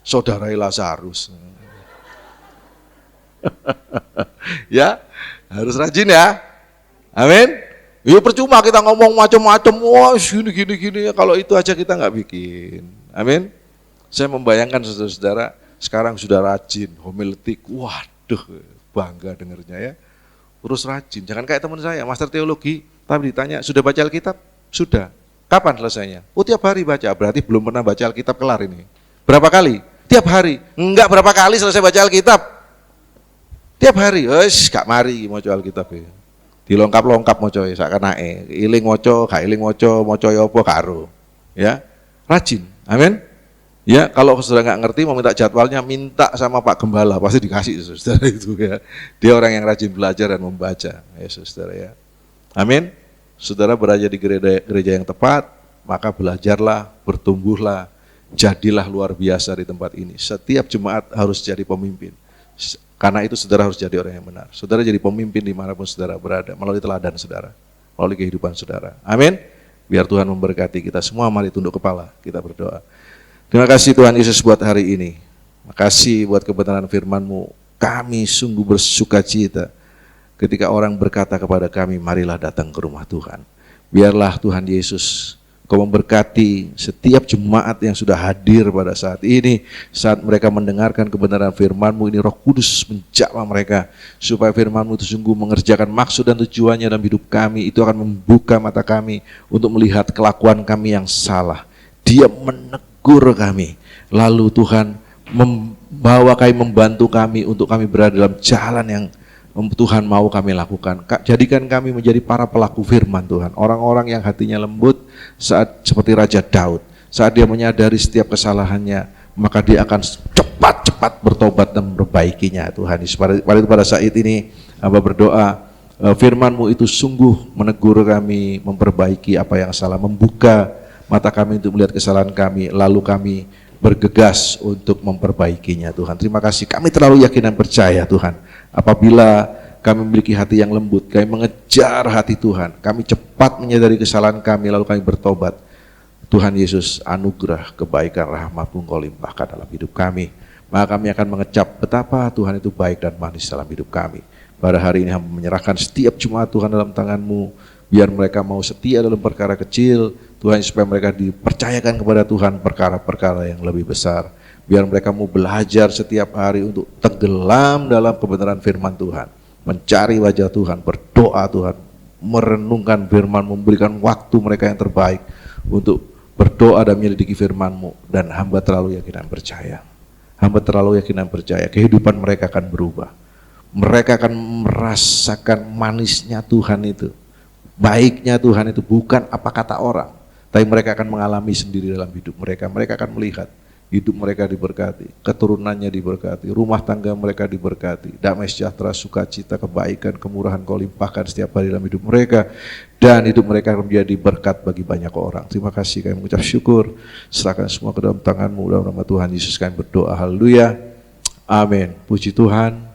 saudara Lazarus. Ya, harus rajin ya. Amin. Ya percuma kita ngomong macam-macam, wah gini kalau itu aja kita nggak bikin. Amin. Saya membayangkan saudara-saudara sekarang sudah rajin homiletik, waduh bangga dengarnya ya. Terus rajin, jangan kayak teman saya, master teologi, tapi ditanya sudah baca Alkitab? Sudah. Kapan selesainya? Oh tiap hari baca, berarti belum pernah baca Alkitab kelar ini. Berapa kali? Tiap hari. Enggak berapa kali selesai baca Alkitab. Tiap hari, gak mari mau Alkitab ya. Dilongkap-longkap moco sak kenake, iling moco, gak iling moco ya apa karo. Ya. Rajin. Amin. Ya, kalau saudara nggak ngerti mau minta jadwalnya, minta sama Pak Gembala, pasti dikasih saudara itu ya. Dia orang yang rajin belajar dan membaca, ya saudara ya. Amin. Saudara berada di gereja yang tepat, maka belajarlah, bertumbuhlah, jadilah luar biasa di tempat ini. Setiap jemaat harus jadi pemimpin. Karena itu saudara harus jadi orang yang benar. Saudara jadi pemimpin dimanapun saudara berada, melalui teladan saudara, melalui kehidupan saudara. Amin. Biar Tuhan memberkati kita semua. Mari tunduk kepala, kita berdoa. Terima kasih Tuhan Yesus buat hari ini. Makasih buat kebenaran firman-Mu. Kami sungguh bersuka cita ketika orang berkata kepada kami, marilah datang ke rumah Tuhan. Biarlah Tuhan Yesus Kau memberkati setiap jemaat yang sudah hadir pada saat ini, saat mereka mendengarkan kebenaran firman-Mu ini, Roh Kudus menjamah mereka, supaya firman-Mu itu sungguh mengerjakan maksud dan tujuannya dalam hidup kami. Itu akan membuka mata kami untuk melihat kelakuan kami yang salah. Dia menegur kami, lalu Tuhan membawa kami, membantu kami untuk kami berada dalam jalan yang Tuhan mau kami lakukan. Jadikan kami menjadi para pelaku firman Tuhan, orang-orang yang hatinya lembut saat seperti Raja Daud. Saat dia menyadari setiap kesalahannya, maka dia akan cepat-cepat bertobat dan memperbaikinya. Tuhan Yesus, pada saat ini hamba berdoa, firman-Mu itu sungguh menegur kami, memperbaiki apa yang salah, membuka mata kami untuk melihat kesalahan kami, lalu kami bergegas untuk memperbaikinya. Tuhan, terima kasih. Kami terlalu yakin dan percaya Tuhan, apabila kami memiliki hati yang lembut, kami mengejar hati Tuhan, kami cepat menyadari kesalahan kami, lalu kami bertobat. Tuhan Yesus, anugerah, kebaikan, rahmat-Mu Engkau limpahkan dalam hidup kami. Maka kami akan mengecap betapa Tuhan itu baik dan manis dalam hidup kami. Pada hari ini hamba menyerahkan setiap jemaat Tuhan dalam tangan-Mu, biar mereka mau setia dalam perkara kecil, Tuhan, supaya mereka dipercayakan kepada Tuhan perkara-perkara yang lebih besar. Biar mereka mau belajar setiap hari untuk tenggelam dalam kebenaran firman Tuhan, mencari wajah Tuhan, berdoa Tuhan, merenungkan firman, memberikan waktu mereka yang terbaik untuk berdoa dan menyelidiki firman-Mu. Dan hamba terlalu yakin dan percaya, hamba terlalu yakin dan percaya, kehidupan mereka akan berubah. Mereka akan merasakan manisnya Tuhan itu, baiknya Tuhan itu, bukan apa kata orang, tapi mereka akan mengalami sendiri dalam hidup mereka. Mereka akan melihat hidup mereka diberkati, keturunannya diberkati, rumah tangga mereka diberkati, damai sejahtera, sukacita, kebaikan, kemurahan Kau limpahkan setiap hari dalam hidup mereka, dan hidup mereka akan menjadi berkat bagi banyak orang. Terima kasih, kami mengucap syukur, serahkan semua ke dalam tangan-Mu, dalam nama Tuhan Yesus kami berdoa, haleluya, amin. Puji Tuhan.